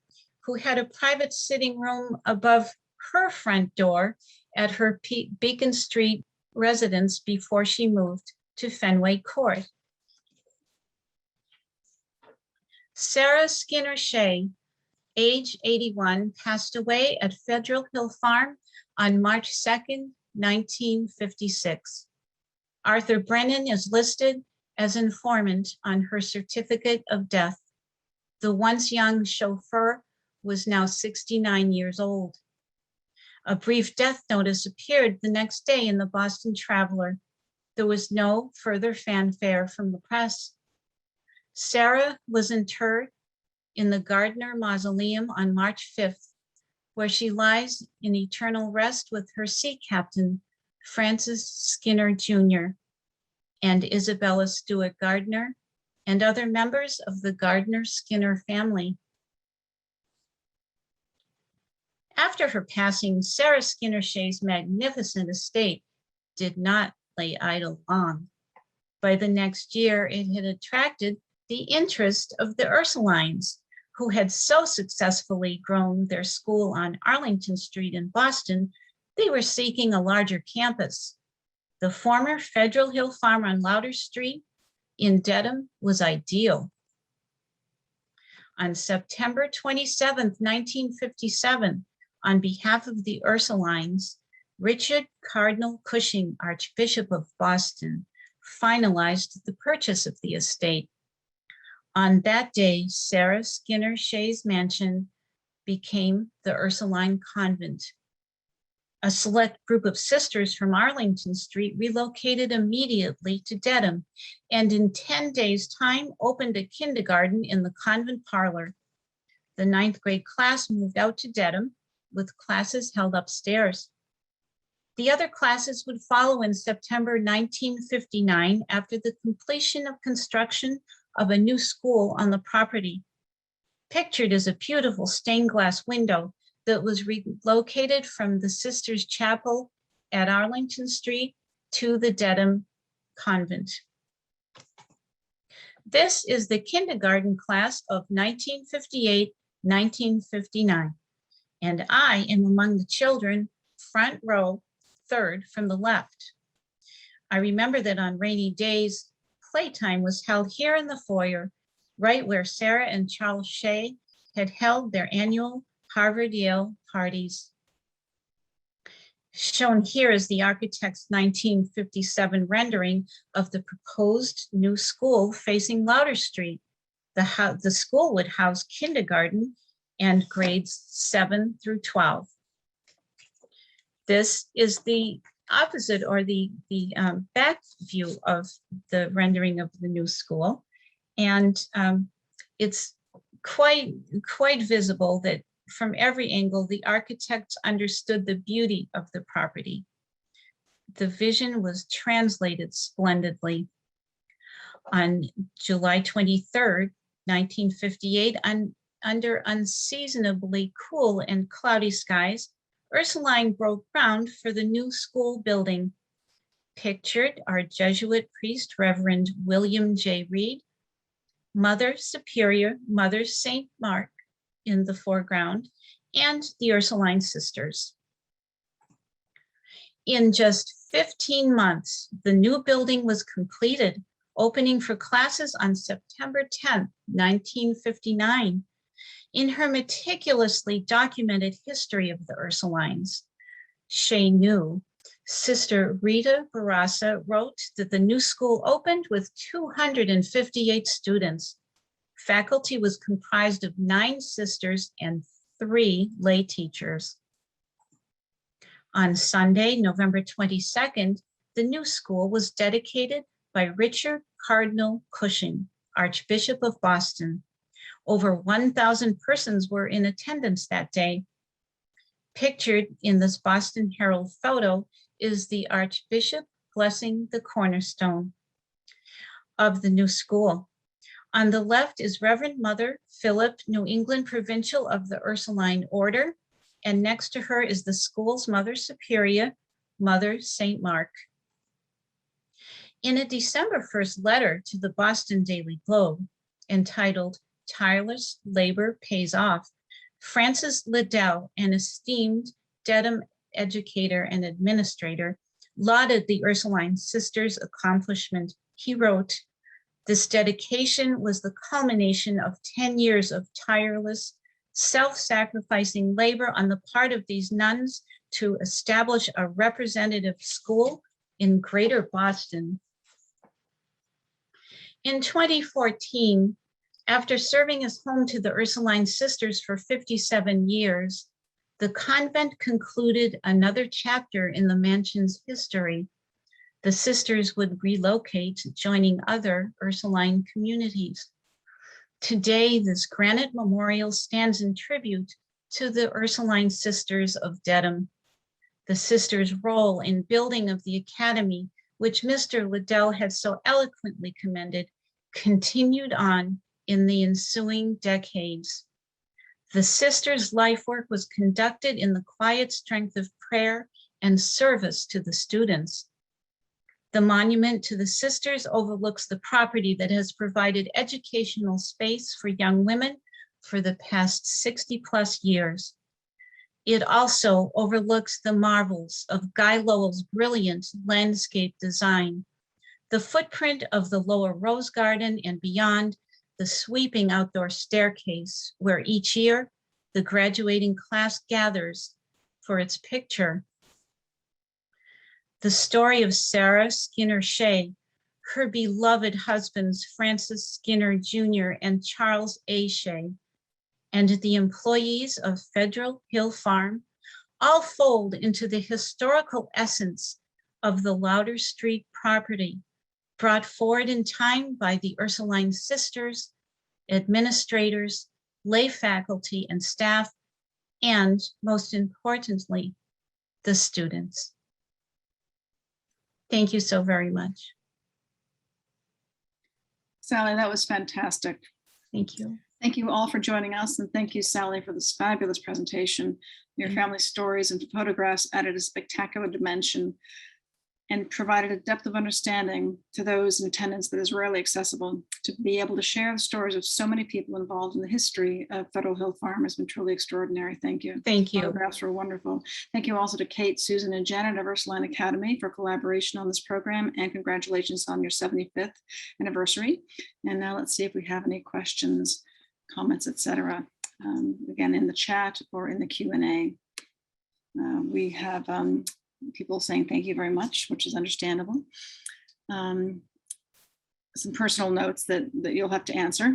who had a private sitting room above her front door at her Beacon Street residence before she moved to Fenway Court. Sarah Skinner Shay, age 81, passed away at Federal Hill Farm on March 2nd, 1956. Arthur Brennan is listed as informant on her certificate of death. The once young chauffeur was now 69 years old. A brief death notice appeared the next day in the Boston Traveler. There was no further fanfare from the press. Sarah was interred in the Gardner Mausoleum on March 5th, where she lies in eternal rest with her sea captain, Francis Skinner Jr., and Isabella Stewart Gardner, and other members of the Gardner-Skinner family. After her passing, Sarah Skinner Shay's magnificent estate did not lay idle long. By the next year, it had attracted the interest of the Ursulines, who had so successfully grown their school on Arlington Street in Boston, they were seeking a larger campus. The former Federal Hill Farm on Louder Street in Dedham was ideal. On September 27th, 1957, on behalf of the Ursulines, Richard Cardinal Cushing, Archbishop of Boston, finalized the purchase of the estate. On that day, Sarah Skinner Shay's mansion became the Ursuline Convent. A select group of sisters from Arlington Street relocated immediately to Dedham, and in 10 days' time opened a kindergarten in the convent parlor. The 9th grade class moved out to Dedham, with classes held upstairs. The other classes would follow in September 1959 after the completion of construction of a new school on the property. Pictured is a beautiful stained glass window that was relocated from the Sisters' Chapel at Arlington Street to the Dedham Convent. This is the kindergarten class of 1958-1959, and I am among the children, front row, third from the left. I remember that on rainy days, playtime was held here in the foyer, right where Sarah and Charles Shay had held their annual Harvard-Yale parties. Shown here is the architect's 1957 rendering of the proposed new school facing Louder Street. The school would house kindergarten and grades 7 through 12. This is the opposite, or the back view of the rendering of the new school. And it's quite visible that from every angle, the architects understood the beauty of the property. The vision was translated splendidly. On July 23rd, 1958, under unseasonably cool and cloudy skies, Ursuline broke ground for the new school building. Pictured are Jesuit priest Reverend William J. Reed, Mother Superior, Mother St. Mark in the foreground, and the Ursuline sisters. In just 15 months, the new building was completed, opening for classes on September 10th, 1959. In her meticulously documented history of the Ursulines, Shea New, Sister Rita Barassa wrote that the new school opened with 258 students. Faculty was comprised of 9 sisters and 3 lay teachers. On Sunday, November 22nd, the new school was dedicated by Richard Cardinal Cushing, Archbishop of Boston. Over 1,000 persons were in attendance that day. Pictured in this Boston Herald photo is the Archbishop blessing the cornerstone of the new school. On the left is Reverend Mother Philip, New England Provincial of the Ursuline Order, and next to her is the school's Mother Superior, Mother St. Mark. In a December 1st letter to the Boston Daily Globe, entitled "Tireless Labor Pays Off," Francis Liddell, an esteemed Dedham educator and administrator, lauded the Ursuline sisters' accomplishment. He wrote, "This dedication was the culmination of 10 years of tireless, self-sacrificing labor on the part of these nuns to establish a representative school in Greater Boston." In 2014, after serving as home to the Ursuline sisters for 57 years, the convent concluded another chapter in the mansion's history. The sisters would relocate, joining other Ursuline communities. Today, this granite memorial stands in tribute to the Ursuline sisters of Dedham. The sisters' role in building of the academy, which Mr. Liddell had so eloquently commended, continued on in the ensuing decades. The sisters' life work was conducted in the quiet strength of prayer and service to the students. The monument to the sisters overlooks the property that has provided educational space for young women for the past 60+ years. It also overlooks the marvels of Guy Lowell's brilliant landscape design, the footprint of the lower rose garden, and beyond, the sweeping outdoor staircase where each year the graduating class gathers for its picture. The story of Sarah Skinner Shea, her beloved husbands Francis Skinner Jr. and Charles A. Shea, and the employees of Federal Hill Farm all fold into the historical essence of the Louder Street property, brought forward in time by the Ursuline sisters, administrators, lay faculty and staff, and most importantly, the students. Thank you so very much. Sally, that was fantastic. Thank you. Thank you all for joining us, and thank you, Sally, for this fabulous presentation. Your family stories and photographs added a spectacular dimension and provided a depth of understanding to those in attendance that is rarely accessible. To be able to share the stories of so many people involved in the history of Federal Hill Farm has been truly extraordinary. Thank you. Thank you. Photographs were wonderful. Thank you also to Kate, Susan, and Janet of Ursuline Academy for collaboration on this program, and congratulations on your 75th anniversary. And now let's see if we have any questions, comments, etc. Again, in the chat or in the Q&A. We have people saying thank you very much, which is understandable. Some personal notes that you'll have to answer.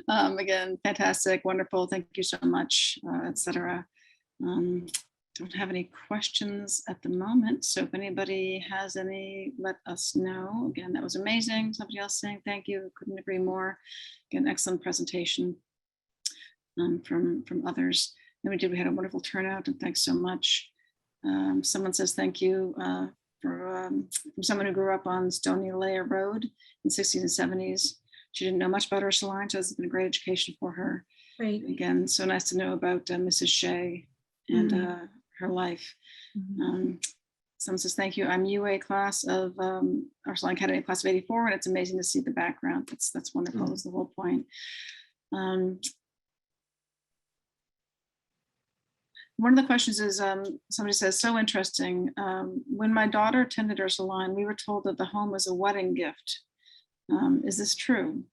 Again, fantastic, wonderful, thank you so much, etc. Don't have any questions at the moment, so if anybody has any, let us know. Again, that was amazing. Somebody else saying thank you, couldn't agree more. Again, excellent presentation from others. And we had a wonderful turnout, and thanks so much. Someone says thank you from someone who grew up on Stony Layer Road in the 60s and 70s. She didn't know much about Ursuline, so it's been a great education for her. Great. Again, so nice to know about Mrs. Shea and her life. Someone says, thank you. I'm UA class of Ursuline Academy class of 84, and it's amazing to see the background. That's wonderful, that's the whole point. One of the questions is, somebody says, so interesting. When my daughter attended Ursuline, we were told that the home was a wedding gift. Is this true?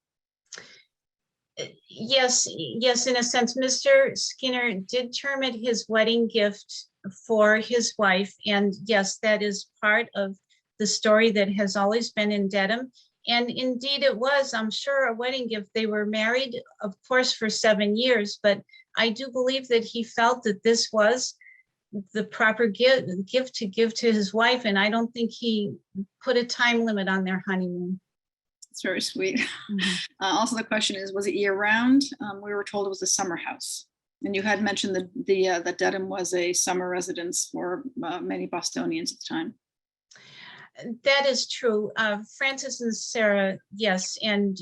Yes, in a sense, Mr. Skinner did term it his wedding gift for his wife. And yes, that is part of the story that has always been in Dedham. And indeed it was, I'm sure, a wedding gift. They were married, of course, for 7 years, but I do believe that he felt that this was the proper gift to give to his wife. And I don't think he put a time limit on their honeymoon. It's very sweet. Also, the question is, was it year round? We were told it was a summer house. And you had mentioned that Dedham was a summer residence for many Bostonians at the time. That is true. Francis and Sarah, yes. And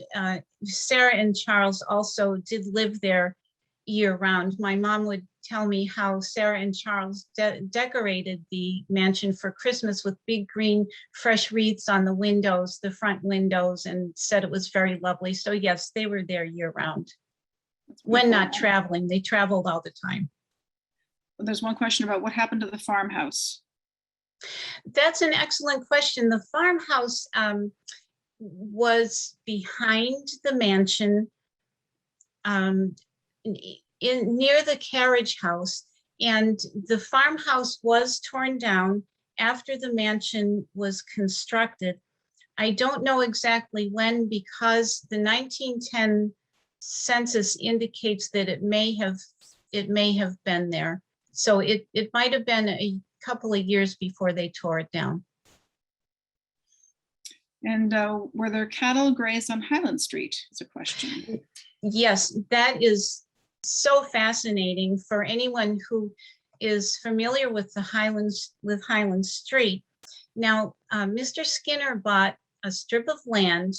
Sarah and Charles also did live there year round. My mom would tell me how Sarah and Charles decorated the mansion for Christmas with big green fresh wreaths on the windows, the front windows, and said it was very lovely. So yes, they were there year round. When not traveling, they traveled all the time. There's one question about what happened to the farmhouse. That's an excellent question. The farmhouse was behind the mansion, near the carriage house, and the farmhouse was torn down after the mansion was constructed. I don't know exactly when, because the 1910 census indicates that it may have been there. So it might have been a couple of years before they tore it down. And were there cattle grazed on Highland Street? Is a question. Yes, that is so fascinating for anyone who is familiar with the Highlands, with Highland Street. Now, Mr. Skinner bought a strip of land.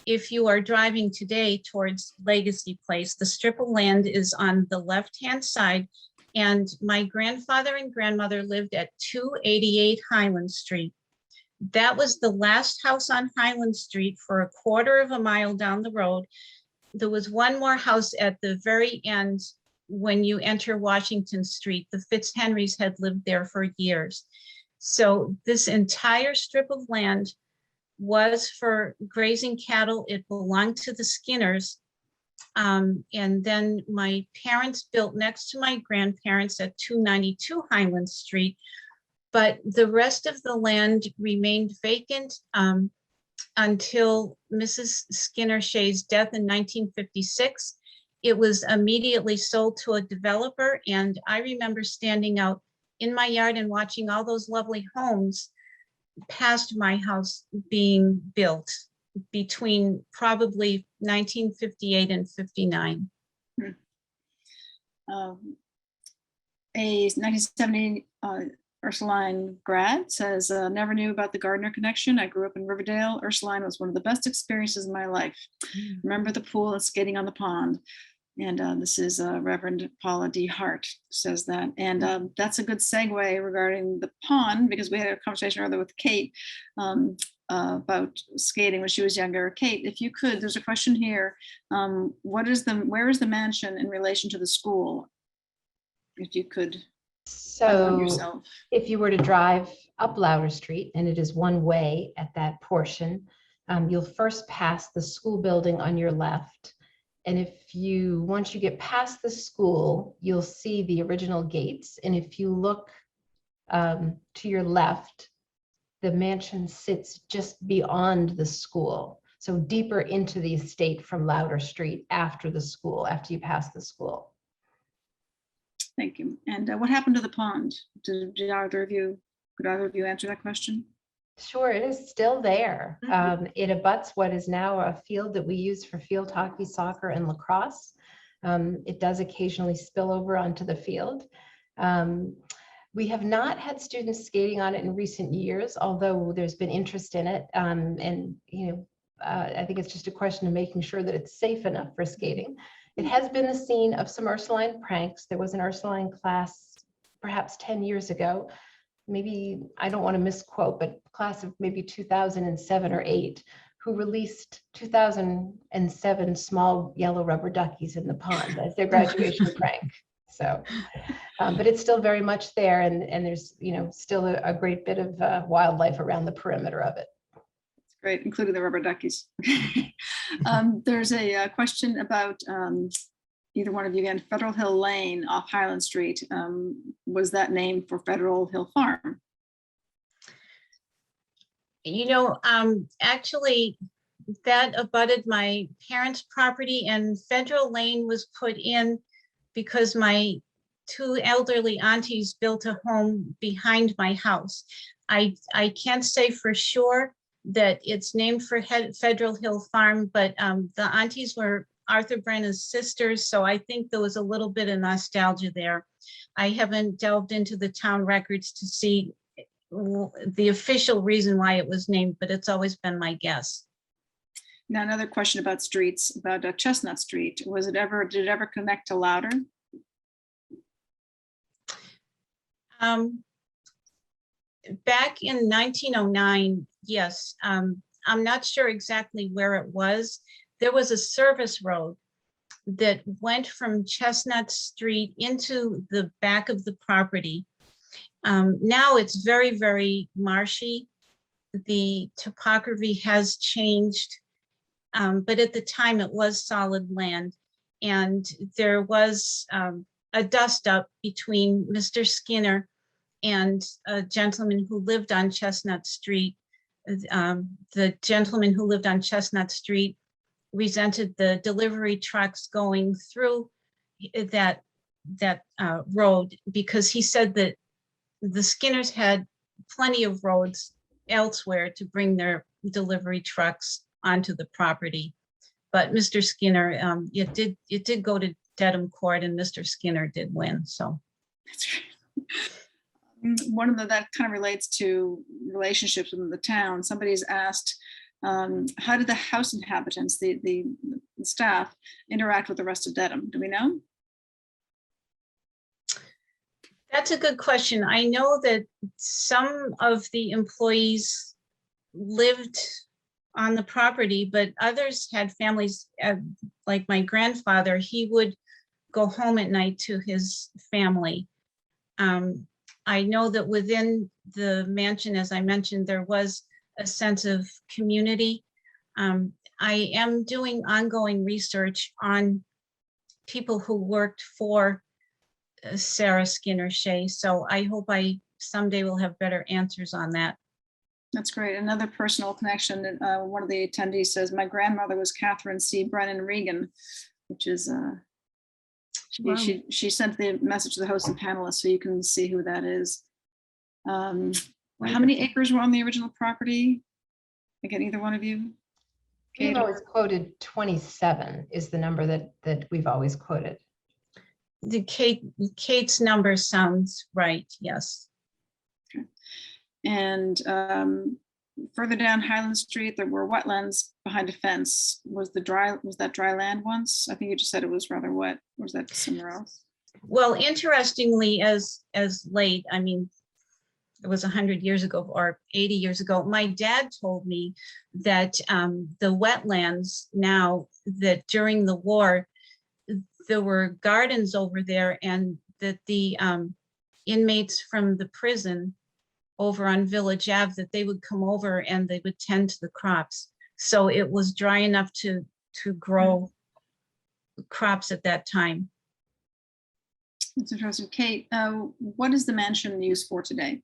If you are driving today towards Legacy Place, the strip of land is on the left-hand side, and my grandfather and grandmother lived at 288 Highland Street. That was the last house on Highland Street for a quarter of a mile down the road. There was one more house at the very end when you enter Washington Street. The Fitzhenrys had lived there for years. So this entire strip of land was for grazing cattle. It belonged to the Skinners. And then my parents built next to my grandparents at 292 Highland Street. But the rest of the land remained vacant until Mrs. Skinner Shea's death in 1956. It was immediately sold to a developer, and I remember standing out in my yard and watching all those lovely homes past my house being built between probably 1958 and 59. A 1970 Ursuline grad says, never knew about the Gardner connection. I grew up in Riverdale. Ursuline was one of the best experiences in my life. Remember the pool and skating on the pond. And this is Reverend Paula D. Hart says that. And that's a good segue regarding the pond, because we had a conversation earlier with Kate about skating when she was younger. Kate, if you could, there's a question here. Where is the mansion in relation to the school? If you could. So if you were to drive up Louder Street, and it is one way at that portion, you'll first pass the school building on your left. And once you get past the school, you'll see the original gates. And if you look To your left, the mansion sits just beyond the school, so deeper into the estate from Louder Street after the school, after you pass the school. Thank you. And what happened to the pond? Could either of you answer that question? Sure, it is still there. Mhm. It abuts what is now a field that we use for field hockey, soccer, and lacrosse. It does occasionally spill over onto the field. We have not had students skating on it in recent years, although there's been interest in it. And I think it's just a question of making sure that it's safe enough for skating. It has been the scene of some Ursuline pranks. There was an Ursuline class perhaps 10 years ago, maybe, I don't want to misquote, but class of maybe 2007 or 8, who released 2007 small yellow rubber duckies in the pond as their graduation prank. So, but it's still very much there, and there's still a great bit of wildlife around the perimeter of it. That's great, including the rubber duckies. There's a question about either one of you again. Federal Hill Lane off Highland Street. Was that named for Federal Hill Farm? Actually, that abutted my parents' property, and Federal Lane was put in because my 2 elderly aunties built a home behind my house. I can't say for sure that it's named for Federal Hill Farm, but the aunties were Arthur Brenna's sisters, so I think there was a little bit of nostalgia there. I haven't delved into the town records to see the official reason why it was named, but it's always been my guess. Now, another question about streets, about Chestnut Street. Did it ever connect to Louder? Back in 1909, yes. I'm not sure exactly where it was. There was a service road that went from Chestnut Street into the back of the property. Now it's very, very marshy. The topography has changed, but at the time it was solid land. And there was a dust up between Mr. Skinner and a gentleman who lived on Chestnut Street. The gentleman who lived on Chestnut Street resented the delivery trucks going through that road, because he said that the Skinners had plenty of roads elsewhere to bring their delivery trucks onto the property. But Mr. Skinner, it did go to Dedham Court, and Mr. Skinner did win. So that's right. One of that kind of relates to relationships within the town. Somebody's asked, how did the house inhabitants, the staff, interact with the rest of Dedham? Do we know? That's a good question. I know that some of the employees lived on the property, but others had families. Like my grandfather, he would go home at night to his family. I know that within the mansion, as I mentioned, there was a sense of community. I am doing ongoing research on people who worked for Sarah Skinner Shea, so I hope I someday will have better answers on that. That's great. Another personal connection. One of the attendees says, my grandmother was Catherine C. Brennan Regan, which is, wow. she sent the message to the hosts and panelists, so you can see who that is. How many acres were on the original property? Again, either one of you? We've always quoted 27 is the number that we've always quoted. The Kate's number sounds right, yes. Okay. And further down Highland Street, there were wetlands behind a fence. Was that dry land once? I think you just said it was rather wet. Or was that somewhere else? Well, interestingly, as late, I mean, it was 100 years ago or 80 years ago, my dad told me that the wetlands now, that during the war, there were gardens over there, and that the inmates from the prison over on Village Ave, that they would come over and they would tend to the crops. So it was dry enough to grow crops at that time. That's interesting. Kate, what is the mansion used for today?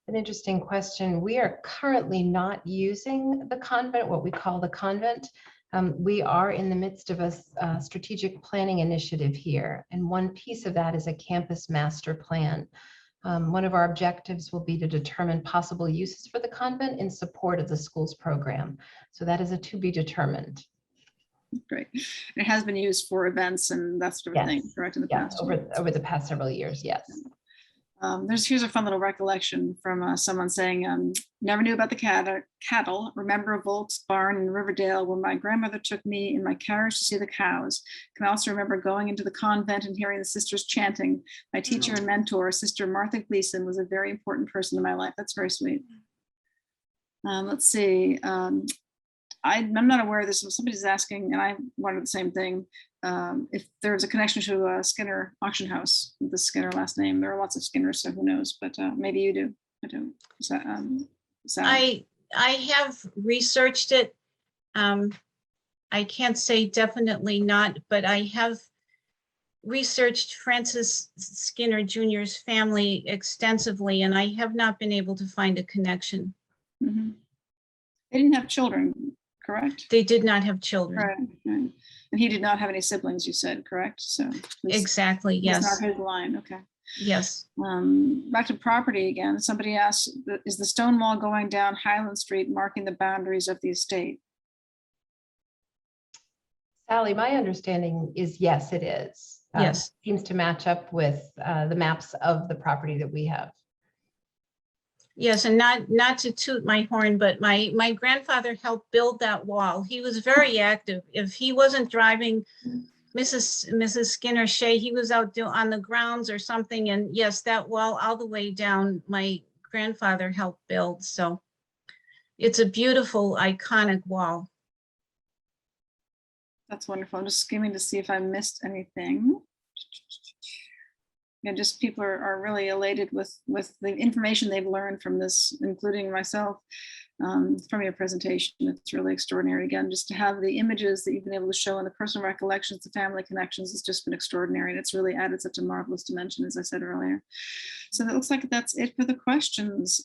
An interesting question. We are currently not using the convent, what we call the convent. We are in the midst of a strategic planning initiative here, and one piece of that is a campus master plan. One of our objectives will be to determine possible uses for the convent in support of the school's program. So that is a to be determined. Great. It has been used for events and that sort of thing, correct? In the Yeah, past, over the past several years, yes. Here's a fun little recollection from someone saying, never knew about the cattle. Remember a Volk's barn in Riverdale where my grandmother took me in my carriage to see the cows. Can also remember going into the convent and hearing the sisters chanting. My teacher and mentor, Sister Martha Gleason, was a very important person in my life. That's very sweet. Let's see. I'm not aware of this. Somebody's asking, and I wondered the same thing. If there's a connection to a Skinner auction house with the Skinner last name. There are lots of Skinners, so who knows? But maybe you do. I don't. I have researched it. I can't say definitely not, but I have researched Francis Skinner Jr.'s family extensively, and I have not been able to find a connection. Mm-hmm. They didn't have children, correct? They did not have children. Right. And he did not have any siblings, you said, correct? So exactly, yes. It's not his line, okay. Yes. Back to property again. Somebody asked, is the stone wall going down Highland Street marking the boundaries of the estate? Sally, my understanding is yes, it is. Yes. Seems to match up with the maps of the property that we have. Yes, and not to toot my horn, but my grandfather helped build that wall. He was very active. If he wasn't driving Mrs. Skinner Shea, he was out on the grounds or something. And yes, that wall all the way down, my grandfather helped build. So it's a beautiful, iconic wall. That's wonderful. I'm just skimming to see if I missed anything. Yeah, just people are really elated with the information they've learned from this, including myself, from your presentation. It's really extraordinary. Again, just to have the images that you've been able to show and the personal recollections, the family connections, has just been extraordinary. And it's really added such a marvelous dimension, as I said earlier. So that looks like that's it for the questions.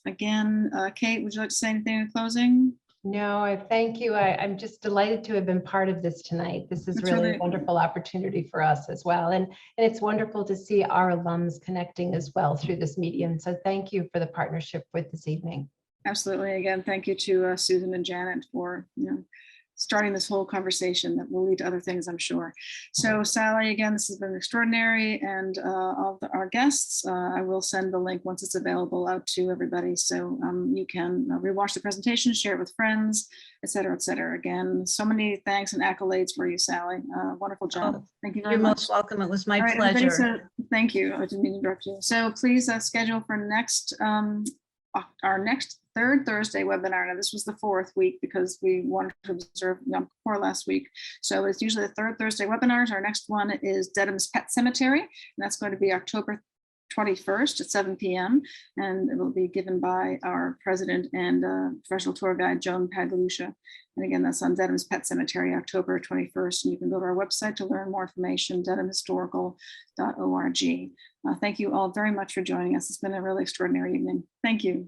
Again, Kate, would you like to say anything in closing? No, I thank you. I'm just delighted to have been part of this tonight. This is really a wonderful opportunity for us as well. And it's wonderful to see our alums connecting as well through this medium. So thank you for the partnership with this evening. Absolutely. Again, thank you to Susan and Janet for starting this whole conversation that will lead to other things, I'm sure. So Sally, again, this has been extraordinary, and all of our guests, I will send the link once it's available out to everybody, so you can rewatch the presentation, share it with friends, et cetera, et cetera. Again, so many thanks and accolades for you, Sally. Wonderful job. Thank you very much. You're most welcome. It was my pleasure. So, thank you. I didn't mean to interrupt you. So please schedule for our next third Thursday webinar. Now this was the fourth week because we wanted to observe Yom Kippur last week. So it's usually the third Thursday webinars. Our next one is Dedham's Pet Cemetery, and that's going to be October 21st at 7 p.m. And it will be given by our president and professional tour guide, Joan Paglucia. And again, that's on Dedham's Pet Cemetery, October 21st. And you can go to our website to learn more information, dedhamhistorical.org. Thank you all very much for joining us. It's been a really extraordinary evening. Thank you.